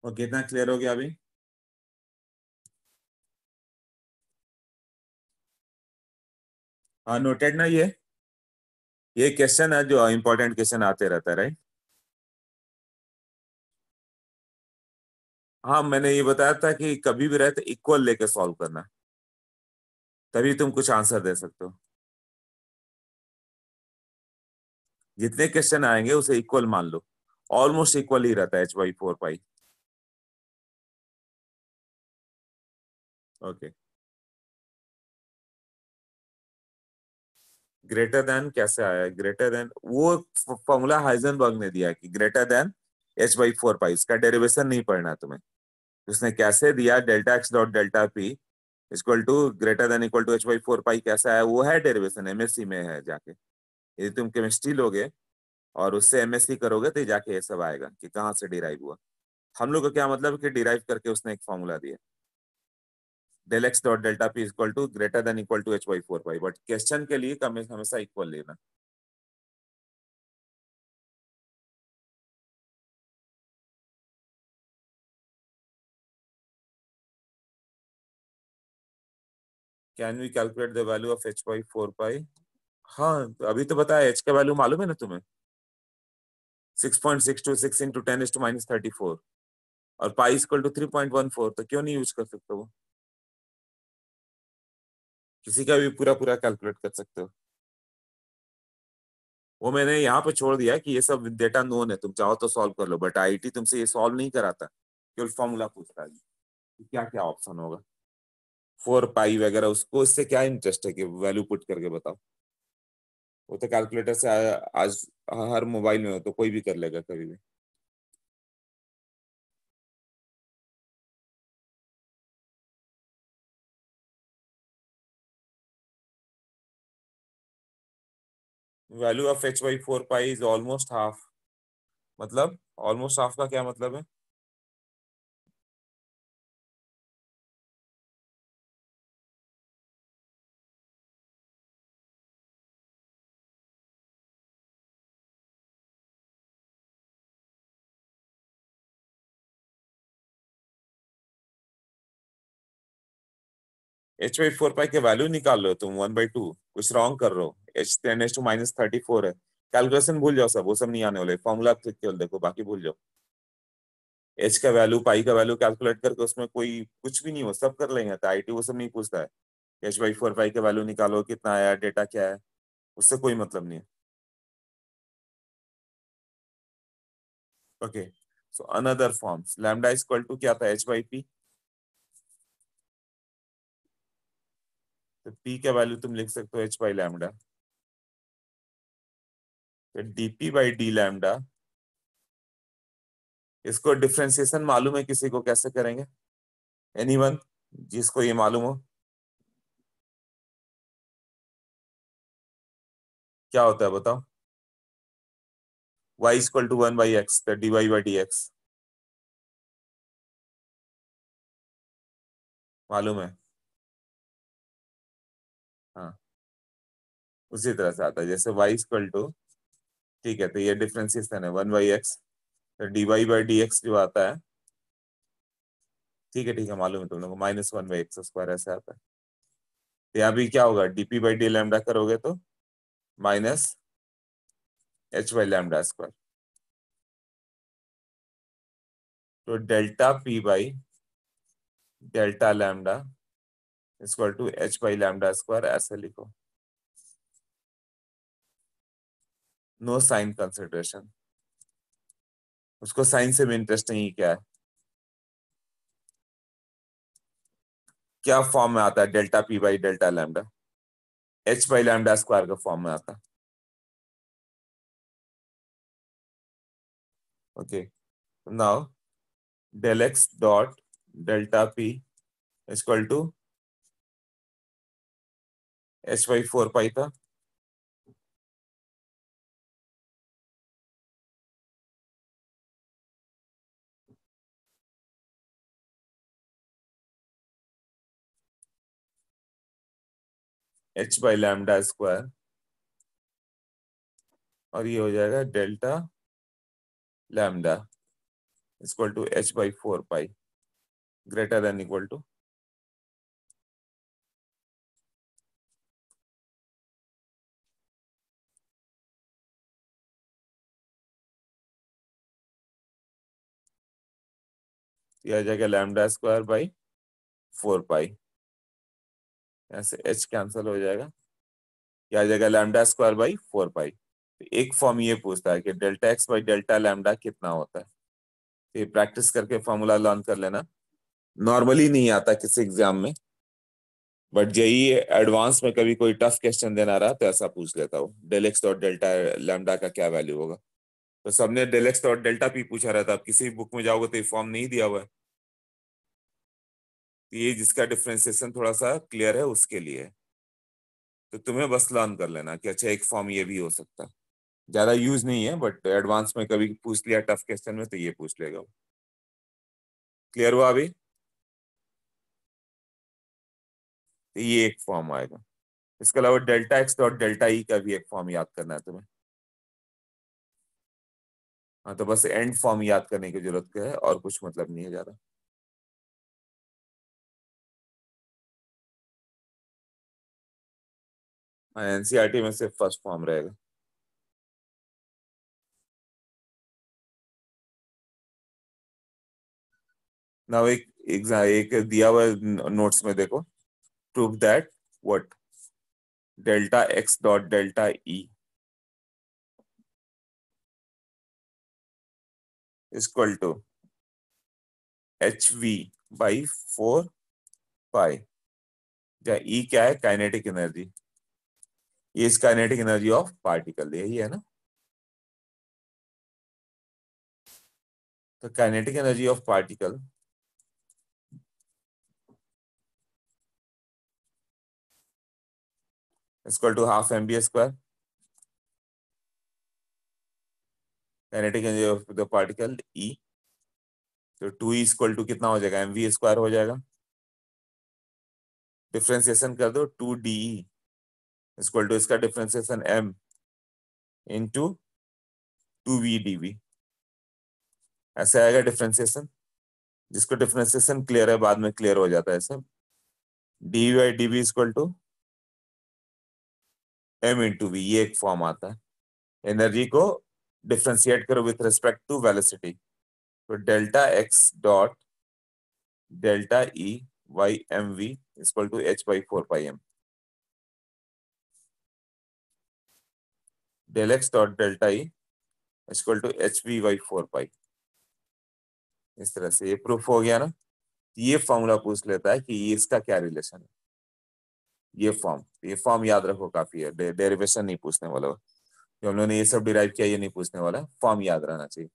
और कितना क्लियर हो गया अभी? हाँ नोटेड ना, ये क्वेश्चन है जो इंपॉर्टेंट क्वेश्चन आते रहता है, राइट? हाँ मैंने ये बताया था कि कभी भी रहे तो इक्वल लेके सॉल्व करना, तभी तुम कुछ आंसर दे सकते हो। जितने क्वेश्चन आएंगे उसे इक्वल मान लो, ऑलमोस्ट इक्वल ही रहता है h/4 पाई। ओके, ग्रेटर देन कैसे आया? ग्रेटर देन वो फॉर्मूला हाइजेनबर्ग ने दिया है कि ग्रेटर देन h/4 पाई, इसका डेरिवेशन नहीं पढ़ना तुम्हें। उसने कैसे दिया, delta x dot delta p equal to greater than equal to h/4 pi, कैसा है वो है डेरिवेशन, एमएससी में है जाके। यदि तुम केमिस्ट्री लोगे और उससे एमएससी करोगे तो जाके ये सब आएगा कि कहाँ से डिराइव हुआ। हम लोग का क्या मतलब है कि डिराइव करके उसने एक फॉर्मूला दिया, del x dot delta p equal to greater than equal to h/4 pi, but question के लिए हमेशा इक्वल लेना। Can we calculate the value of h/4 pi? हाँ तो अभी तो बताया, h का वैल्यू मालूम है ना तुम्हें, 6.626 इंटू 10⁻⁻34, और पाई इक्वल टू 3.14, तो क्यों नहीं यूज कर सकते वो? किसी का भी पूरा पूरा कैलकुलेट कर सकते हो। वो मैंने यहाँ पे छोड़ दिया कि ये सब डेटा नोन है, तुम चाहो तो सॉल्व कर लो, बट आईटी तुमसे ये सॉल्व नहीं कराता, केवल फॉर्मूला पूछता है कि क्या क्या ऑप्शन होगा। 4 पाई वगैरह उसको इससे क्या इंटरेस्ट है कि वैल्यू पुट करके बताओ? वो तो कैलकुलेटर से आज हर मोबाइल में हो तो कोई भी कर लेगा कभी भी। Value of h/4 pi is almost half, मतलब ऑलमोस्ट हाफ का क्या मतलब है? h/4 पाई के वैल्यू निकाल लो तुम 1/2, कुछ रॉन्ग कर रहे हो। h10⁻34 है, कैलकुलेशन भूल जाओ, सब वो सब नहीं आने वाले, फॉर्मूला केवल देखो, बाकी भूल जाओ। h का वैल्यू पाई का वैल्यू कैलकुलेट करके उसमें कोई कुछ भी नहीं हो, सब कर लेंगे, तो आईटी वो सब नहीं पूछता है। h/4 पाई के वैल्यू निकालो, कितना आया, डेटा क्या है, उससे कोई मतलब नहीं है। Okay, so another forms, lambda equal to क्या था, h/p। तो p का वैल्यू तुम लिख सकते हो h/लैम्डा, तो dp/d लैम्डा। इसको डिफ्रेंसिएशन मालूम है किसी को, कैसे करेंगे? एनीवन जिसको ये मालूम हो? क्या होता है बताओ? y इक्वल टू 1/x, तो dy/dx मालूम है? हाँ, उसी तरह से आता है जैसे y इक्वल टू, ठीक है, तो ये डिफरेंशिएशन है 1/x, तो dy/dx जो आता है, ठीक है मालूम है तुम लोग को, -1/x² ऐसे आता है। तो यहाँ भी क्या होगा, dp/d लैम्डा करोगे तो -h/λ², तो डेल्टा p/डेल्टा लैम्डा इक्वल टू h/λ², ऐसे लिखो, नो साइन कंसिडरेशन, उसको साइन से भी इंटरेस्ट नहीं, क्या है, क्या फॉर्म में आता है डेल्टा p/डेल्टा लैम्डा, h/λ² का फॉर्म में आता है। Okay, now del x dot delta p equal to h/4 pi था, h/λ², और ये हो जाएगा delta lambda equal to h by 4 pi greater than equal to यह आ जाएगा लैम्डा स्क्वायर बाई 4 पाई, यहाँ से h कैंसिल हो जाएगा, यह आ जाएगा लैम्डा स्क्वायर बाई 4 पाई। तो एक फॉर्म ये पूछता है कि delta x by delta lambda कितना होता है। तो ये प्रैक्टिस करके फॉर्मूला लर्न कर लेना। नॉर्मली नहीं आता किसी एग्जाम में, बट जेई एडवांस में कभी कोई टफ क्वेश्चन देना रहा तो ऐसा पूछ लेता हूँ, del x dot delta lambda का क्या वैल्यू होगा। तो सबने del x dot delta p पूछा रहता, अब किसी बुक में जाओगे तो ये फॉर्म नहीं दिया हुआ है। ये जिसका डिफरेंशिएशन थोड़ा सा क्लियर है उसके लिए है। तो तुम्हें बस लर्न कर लेना कि अच्छा एक फॉर्म ये भी हो सकता है, ज्यादा यूज नहीं है, बट एडवांस में कभी पूछ लिया टफ क्वेश्चन में तो ये पूछ लेगा। क्लियर हुआ अभी? तो ये एक फॉर्म आएगा। इसके अलावा डेल्टा एक्स डॉट डेल्टा ई का भी एक फॉर्म याद करना है तुम्हें। हाँ, तो बस एंड फॉर्म याद करने की जरूरत है और कुछ मतलब नहीं है ज्यादा। हाँ, एनसीईआरटी में सिर्फ फर्स्ट फॉर्म रहेगा। ना एक दिया हुआ नोट्स में देखो, prove that what delta x dot delta e equal to h v by 4 pi, जहाँ ई क्या है, काइनेटिक एनर्जी, ये इस काइनेटिक एनर्जी ऑफ पार्टिकल, यही है ना। तो kinetic energy of particle equal to half m v square, kinetic energy of the particle e, तो 2 इक्वल टू कितना हो जाएगा, एम वी स्क्वायर हो जाएगा। डिफ्रेंसिएशन कर दो, 2 डी इक्वल टू इसका differentiation m into 2v dv, ऐसे आएगा डिफ्रेंसिएशन। जिसको डिफ्रेंसिएशन क्लियर है बाद में क्लियर हो जाता है सब। D by d v equal to m into v, ये एक फॉर्म आता है। एनर्जी को डिफ्रेंशिएट करो विथ रिस्पेक्ट टू वेलोसिटी, तो delta x dot delta e y m v equal to h बाई 4 pi m, del x dot delta e equal to h v by 4 pi. इस तरह से ये प्रूफ हो गया ना। ये फॉर्मूला पूछ लेता है कि ये इसका क्या रिलेशन है। ये फॉर्म याद रखो, काफी है, डेरिवेशन नहीं पूछने वाला। जो हम लोगों ने ये सब डिराइव किया ये नहीं पूछने वाला, फॉर्म याद रहना चाहिए।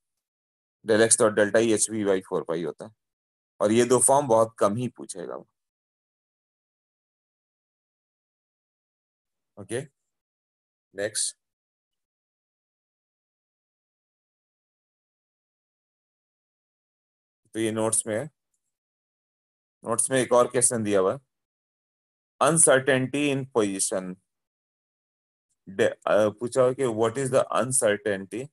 Del x dot delta e h v by 4 pi होता है, और ये दो फॉर्म बहुत कम ही पूछेगा। Okay, next. तो ये नोट्स में है, नोट्स में एक और क्वेश्चन दिया हुआ है, अनसर्टेनिटी इन पोजिशन। पूछा हुआ कि what is the uncertainty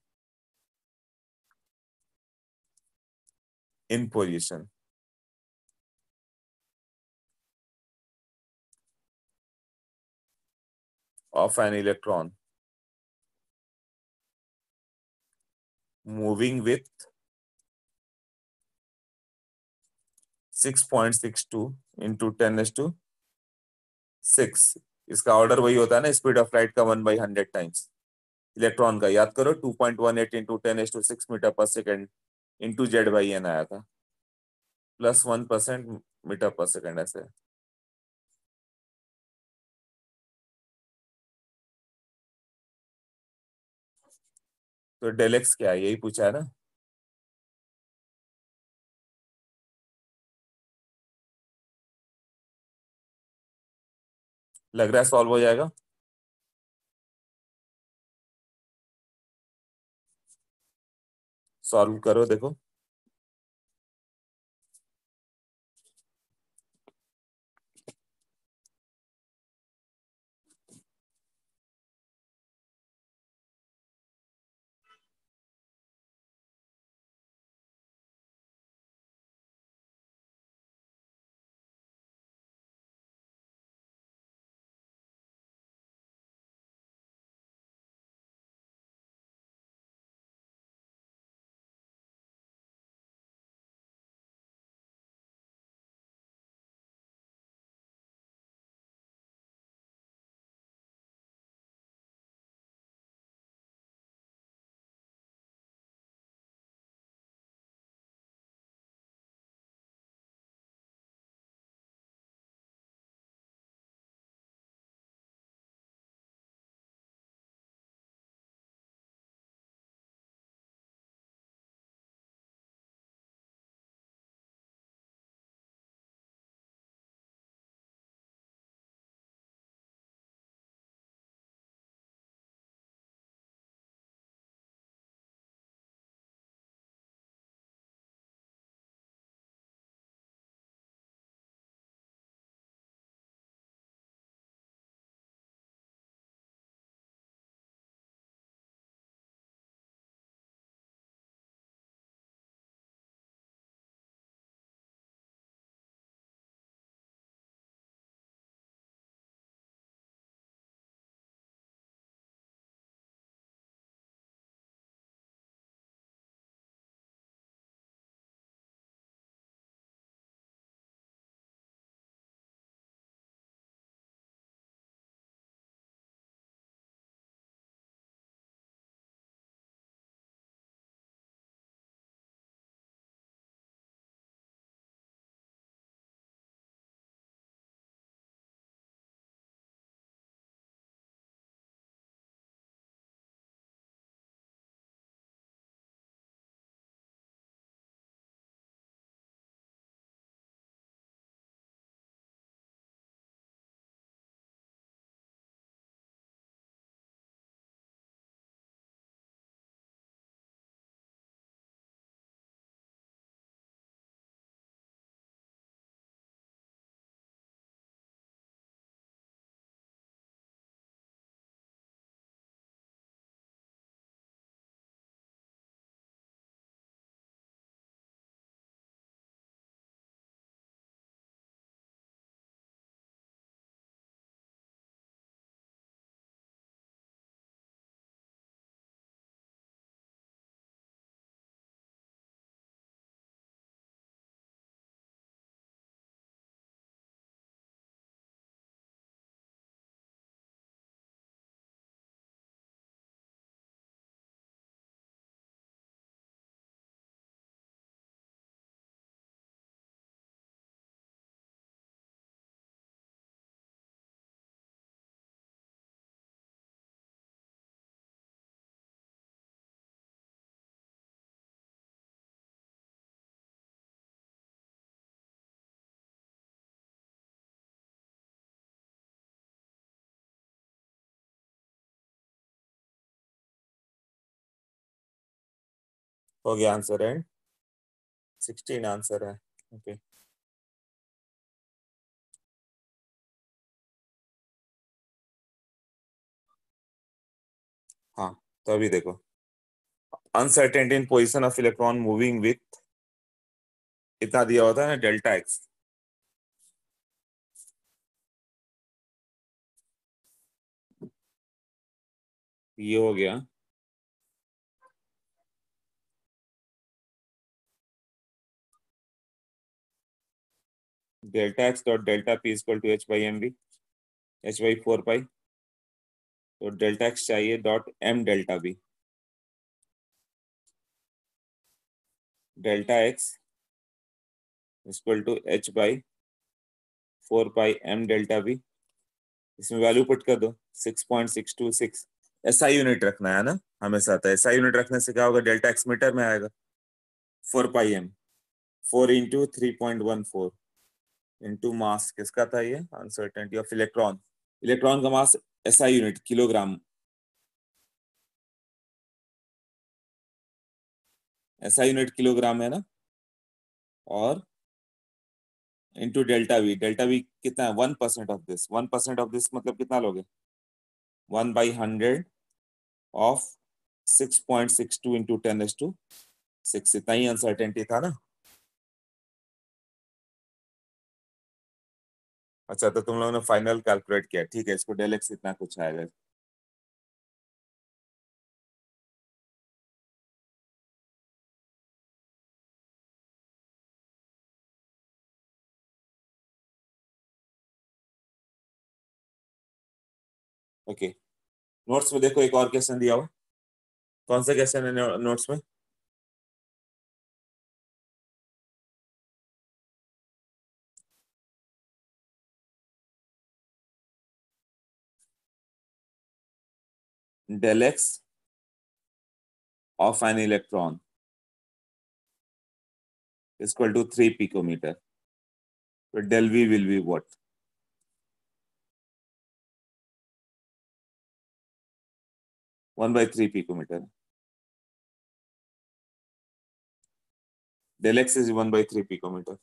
in position. Of an electron moving with 6.62 into 10⁶। इसका ऑर्डर वही होता है ना, स्पीड ऑफ लाइट का 1/100 टाइम्स। इलेक्ट्रॉन का याद करो, 2.18 इंटू 10⁶ मीटर पर सेकेंड इंटू Z/n आया था, प्लस 1% मीटर पर सेकेंड ऐसे। तो डेल एक्स क्या है, यही पूछा है ना। लग रहा है सॉल्व हो जाएगा। सॉल्व करो देखो। हो गया आंसर है 16 आंसर है। ओके हाँ तो अभी देखो uncertainty in position of electron moving with इतना दिया होता है ना डेल्टा एक्स। ये हो गया delta x dot delta p equal to h by m b h by 4 pi. तो डेल्टा एक्स चाहिए dot m delta b. Delta x equal to h by 4 pi m delta b. इसमें वैल्यू पुट कर दो 6.626। एसआई यूनिट रखना है ना हमेशा। तो एसआई यूनिट रखने से क्या होगा डेल्टा एक्स मीटर में आएगा। 4 pi m 4 into 3.14 into mass किसका था ये अनसर्टेनिटी ऑफ इलेक्ट्रॉन। इलेक्ट्रॉन का mass SI unit kilogram. SI unit kilogram है ना। और into delta v. Delta v कितना है 1% ऑफ दिस। 1% ऑफ दिस मतलब कितना लोगे 1/100 ऑफ 6.62 इंटू 10⁶ इतना ही अनसर्टेनिटी था ना। अच्छा तो तुम लोगों ने फाइनल कैलकुलेट किया ठीक है। इसको डेल एक्स इतना कुछ आएगा। ओके नोट्स में देखो एक और क्वेश्चन दिया हुआ। कौन सा क्वेश्चन है नोट्स में। del x of an electron is equal to 3 picometer. So del v will be what? One by 3 picometer. Del x is 1 by 3 picometer.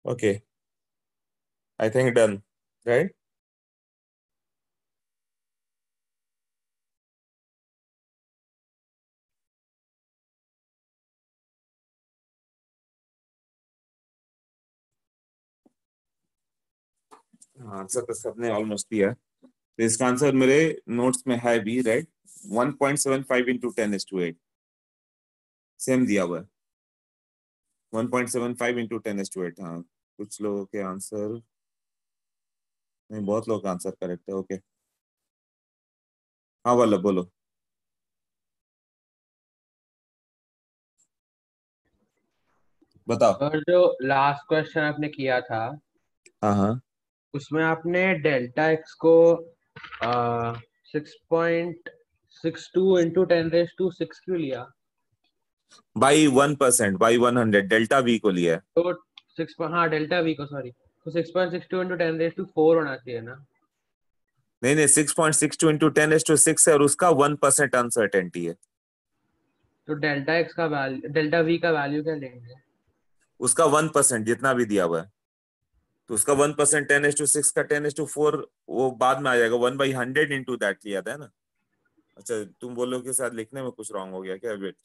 Okay, I think done, right? Answer तो सबने ऑलमोस्ट दिया, तो इसका आंसर मेरे नोट्स में है भी, राइट? 1.75 इंटू 10⁸ सेम दिया हुआ है, 1.75 इंटू 10⁸। हाँ, कुछ लोगों के आंसर नहीं, बहुत लोगों का आंसर करेक्ट है। ओके, हाँ वाला बोलो। बताओ। और जो लास्ट क्वेश्चन आपने किया था हाँ हाँ, उसमें आपने डेल्टा एक्स को 6.62 इंटू 10⁶ क्यों लिया? बाई 1%, बाई 100 डेल्टा वी को लिया है। तो 6, हाँ डेल्टा वी को, सॉरी, तो 6.62 इंटू 10⁴ होना चाहिए ना? नहीं नहीं, 6.62 इंटू 10⁶ है, और उसका 1% अनसर्टेनिटी है। तो डेल्टा एक्स का वैल्यू, डेल्टा वी का वैल्यू क्या लेंगे? उसका 1% जितना भी दिया हुआ है, तो उसका 1% 10⁶ का 10⁴ वो बाद में आ जाएगा, 1/100 इंटू दैट लिया था ना। अच्छा, तुम बोलो कि शायद लिखने में कुछ रॉन्ग हो गया क्या? वेट,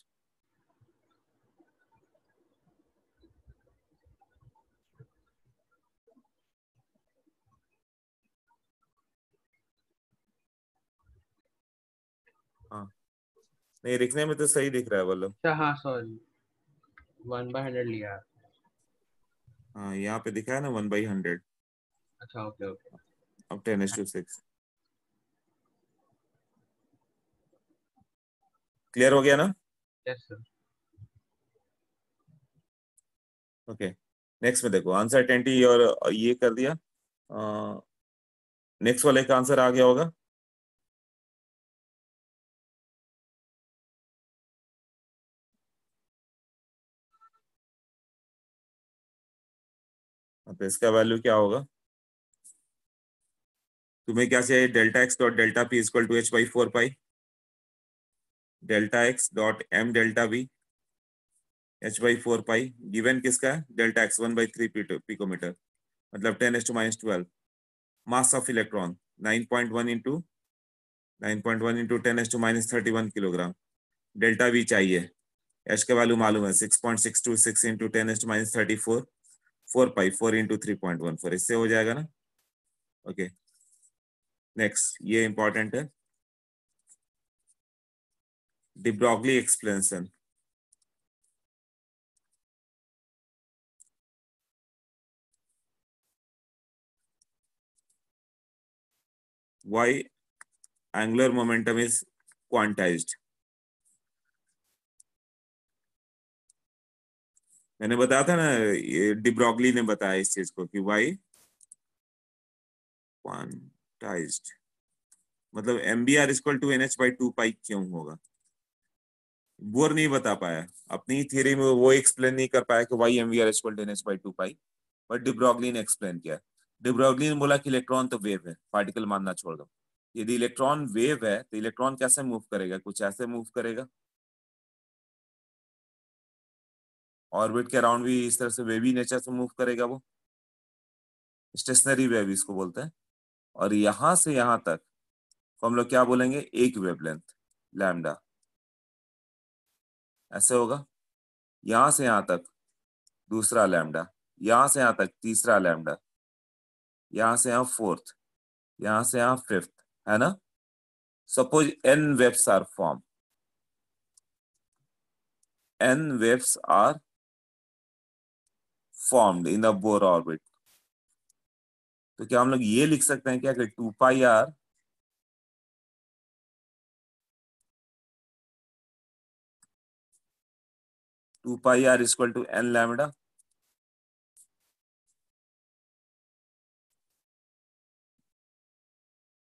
हाँ नहीं, लिखने में तो सही दिख रहा है, बोलो। अच्छा हाँ सॉरी, 1/100 लिया। हाँ, यहाँ पे दिखा है ना 1/100। अच्छा ओके ओके। अब 10⁶ क्लियर हो गया ना? Yes sir. ओके, नेक्स्ट में देखो, अनसर्टेनिटी और ये कर दिया। नेक्स्ट वाले का आंसर आ गया होगा। तो इसका वैल्यू क्या होगा? तुम्हें क्या चाहिए? Delta x dot delta p equal to h/4 pi, delta x dot m delta v h/4 pi, given किसका है? डेल्टा एक्स 1/3 पिकोमीटर, मतलब 10⁻12। Mass of electron 9.1 into 10⁻31 kilogram. Delta v चाहिए, एच का वैल्यू मालूम है 6.626 इंटू 10⁻34, 4 पाई 4 इंटू 3.14, इससे हो जाएगा ना? ओके, नेक्स्ट, ये इंपॉर्टेंट है, de Broglie explanation. Why angular momentum is quantized? मैंने बताया था ना, ये de Broglie ने बताया इस चीज को कि why quantized, मतलब MBR इक्वल टू NH/2 पाई क्यों होगा? बोर नहीं बता पाया, अपनी थियरी में वो एक्सप्लेन नहीं कर पाया कि why MBR equal to NH/2 pi, but de Broglie ने एक्सप्लेन किया। de Broglie ने बोला कि इलेक्ट्रॉन तो वेव है, पार्टिकल मानना छोड़ दो। यदि इलेक्ट्रॉन वेव है तो इलेक्ट्रॉन कैसे मूव करेगा? कुछ ऐसे मूव करेगा, ऑर्बिट के अराउंड भी इस तरह से वेवी नेचर से मूव करेगा, वो स्टेशनरी वेव इसको बोलते हैं। और यहां से यहां तक तो हम लोग क्या बोलेंगे? एक वेवलेंथ लैम्डा, ऐसे होगा। यहां से यहां तक दूसरा लैम्डा, यहां से यहां तक तीसरा लैम्डा, यहां से यहां फोर्थ, यहां से यहां फिफ्थ, है ना? Suppose n waves are formed, n waves are formed in the Bohr orbit, तो क्या हम लोग ये लिख सकते हैं क्या कि 2πr equal to n lambda?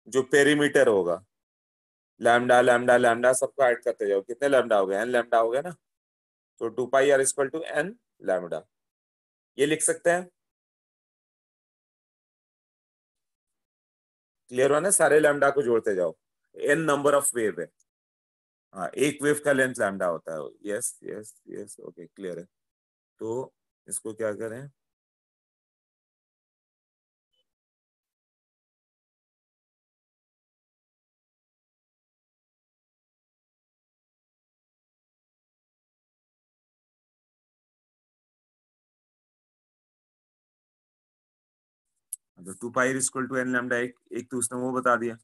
जो पेरीमीटर होगा, लैम्डा लैम्डा लैम्डा सबको ऐड करते जाओ, कितने लैम्डा हो गए? n लैम्डा हो गया ना, तो 2πr equal to n lambda, ये लिख सकते हैं। क्लियर हो ना? सारे लैम्डा को जोड़ते जाओ, n नंबर ऑफ वेव है। हाँ, एक वेव का लेंथ लैम्डा होता है। Yes yes yes, okay, clear है। तो इसको क्या करें? तो 2 pi equal to n lambda, एक तो उसने वो बता दिया,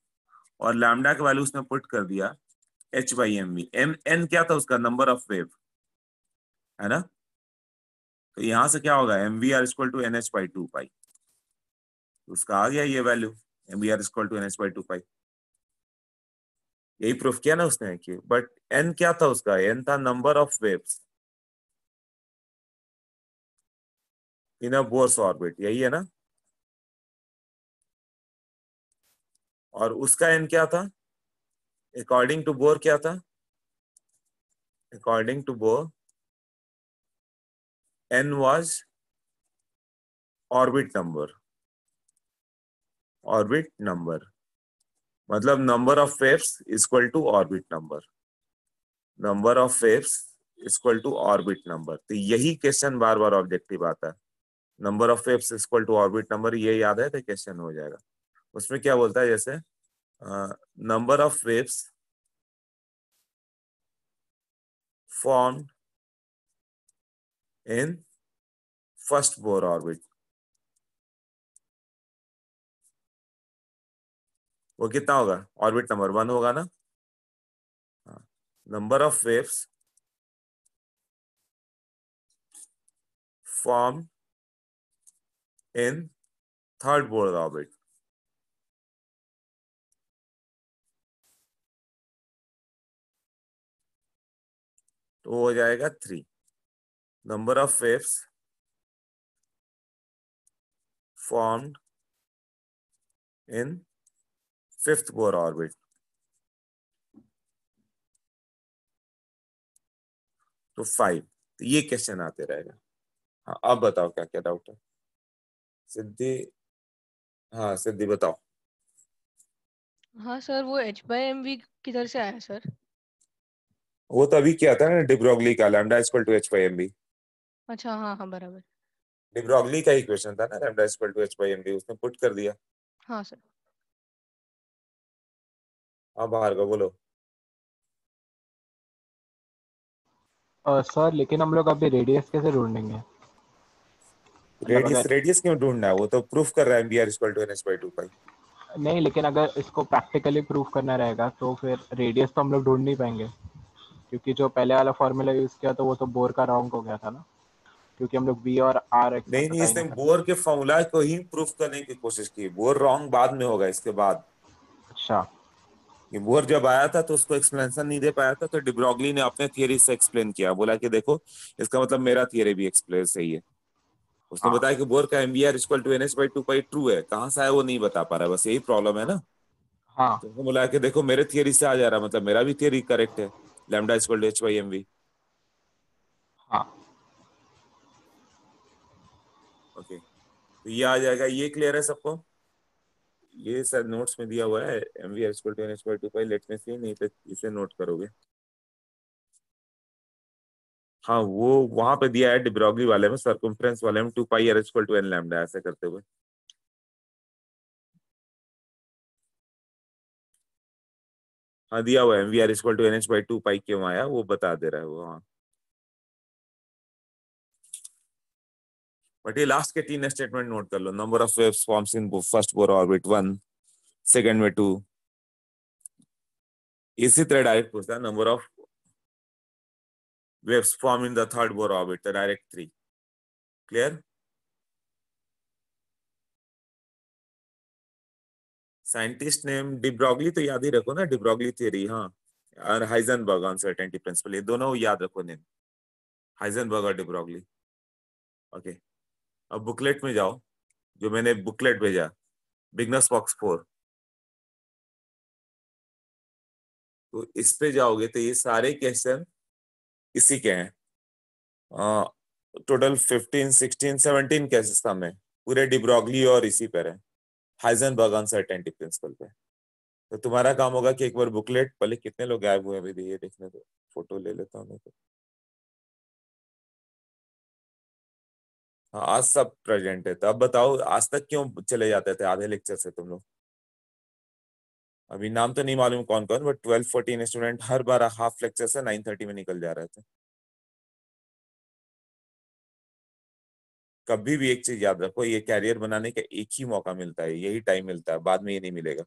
और लैम्डा का वैल्यू उसने पुट कर दिया h/mv। n क्या था उसका, नंबर ऑफ वेव, है ना। तो यहां से क्या होगा, mvr इक्वल टू nh/2 पाई, उसका आ गया ये value, mvr equal to nh/2 pi. यही प्रूफ किया ना उसने कि, बट n क्या था उसका, n था number of waves in a Bohr's orbit, यही है ना। और उसका n क्या था, अकॉर्डिंग टू बोर क्या था, according to Bohr n was orbit number, orbit number मतलब number of waves equal to orbit number, number of waves equal to orbit number. तो यही क्वेश्चन बार बार ऑब्जेक्टिव आता है, number of waves equal to orbit number, ये याद है तो क्वेश्चन हो जाएगा। उसमें क्या बोलता है, जैसे number of waves formed in first Bohr orbit, वो कितना होगा, ऑर्बिट नंबर 1 होगा ना। Number of waves formed in third Bohr orbit, तो वो हो जाएगा 3। Number of waves formed in fifth Bohr orbit, तो 5। तो ये क्वेश्चन आते रहेगा। हाँ, अब बताओ क्या क्या डाउट है सिद्धि। हाँ सिद्धि बताओ। हाँ सर, वो h/mv किधर से आया सर? वो तो अभी क्या था ना, डिब्रोगली का लैम्डा इक्वल टू h/mv, अच्छा, हाँ हाँ बराबर। डिब्रोगली का ही क्वेश्चन था ना, लैम्डा इक्वल टू h/mv, उसने पुट कर दिया। हाँ सर। हाँ बाहर का बोलो। सर लेकिन हम लोग अभी रेडियस कैसे ढूंढेंगे? मतलब रेडियस, अगर रेडियस क्यों ढूंढना है, वो तो प्रूफ कर रहा है mvr इक्वल टू nh/2 पाई। नहीं, लेकिन अगर इसको प्रैक्टिकली प्रूफ करना रहेगा तो फिर रेडियस तो हम लोग ढूंढ नहीं पाएंगे, क्योंकि जो पहले वाला फॉर्मूला यूज किया तो वो तो बोर का रॉन्ग हो गया था ना, क्योंकि हम लोग बी और आर नहीं नहीं, पता ही इसने नहीं कर। बोर के फॉर्मूला को ही प्रूफ करने की कोशिश की, बोर रॉन्ग बाद में होगा इसके बाद। अच्छा। ये बोर जब आया था तो उसको एक्सप्लेनेशन नहीं दे पाया था, तो डिब्रोगली ने अपने थियरी से एक्सप्लेन किया, बोला कि देखो इसका मतलब मेरा थियरी भी एक्सप्लेन सही है। उसने हाँ बताया कि बोर का mvr equal to nh/2 pi true है, कहाँ से आया वो नहीं बता पा रहा, बस यही प्रॉब्लम है ना। हाँ तो उसने बोला कि देखो मेरे थियरी से आ जा रहा, मतलब मेरा भी थियरी करेक्ट है, लैम्डा इक्वल टू h/mv। हाँ। ओके, तो ये आ जाएगा, ये क्लियर है सबको। ये सर नोट्स में दिया हुआ है, mvr equal to nh/2 pi, let me see, नहीं तो इसे नोट करोगे। हाँ वो वहां पे दिया है डिब्रोगली वाले में, सर्कमफ्रेंस वाले में 2 pi r equal to n lambda, ऐसे करते हुए। हाँ दिया हुआ है mvr इक्वल टू nh/2 पाई, क्यों आया वो बता दे रहा है वो। हाँ बट ये लास्ट के 3 स्टेटमेंट नोट कर लो, number of waves forms in first Bohr orbit 1, second में 2। इसी तरह डायरेक्ट पूछता है number of waves form in the third Bohr orbit, तो direct 3। Clear. Scientist name de Broglie तो याद ही रखो ना, डिब्रोगली थ्योरी। हाँ, और हाइजेनबर्ग अनसर्टेनिटी प्रिंसिपल, ये दोनों याद रखो नेम, हाइजेनबर्ग और डिब्रोगली। ओके, अब बुकलेट में जाओ, जो मैंने बुकलेट भेजा, बिगनर्स बॉक्स 4, तो इस पे जाओगे तो ये सारे क्वेश्चन इसी के हैं। टोटल 15 16 17 केसेस था में, पूरे डिब्रोगली और इसी पर है, हाइजेनबर्ग अनसर्टेनिटी प्रिंसिपल पे। तो तुम्हारा काम होगा कि एक बार बुकलेट, पहले कितने लोग गायब हुए अभी ये देखने दो, फोटो ले लेता हूँ मैं तो। हाँ आज सब प्रेजेंट है, तो अब बताओ आज तक क्यों चले जाते थे आधे लेक्चर से तुम लोग। अभी नाम तो नहीं मालूम कौन कौन, but 12 14 student her bar half lecture से 9:30 में निकल जा रहे थे। कभी भी एक चीज याद रखो, ये कैरियर बनाने का एक ही मौका मिलता है, यही टाइम मिलता है, बाद में ये नहीं मिलेगा।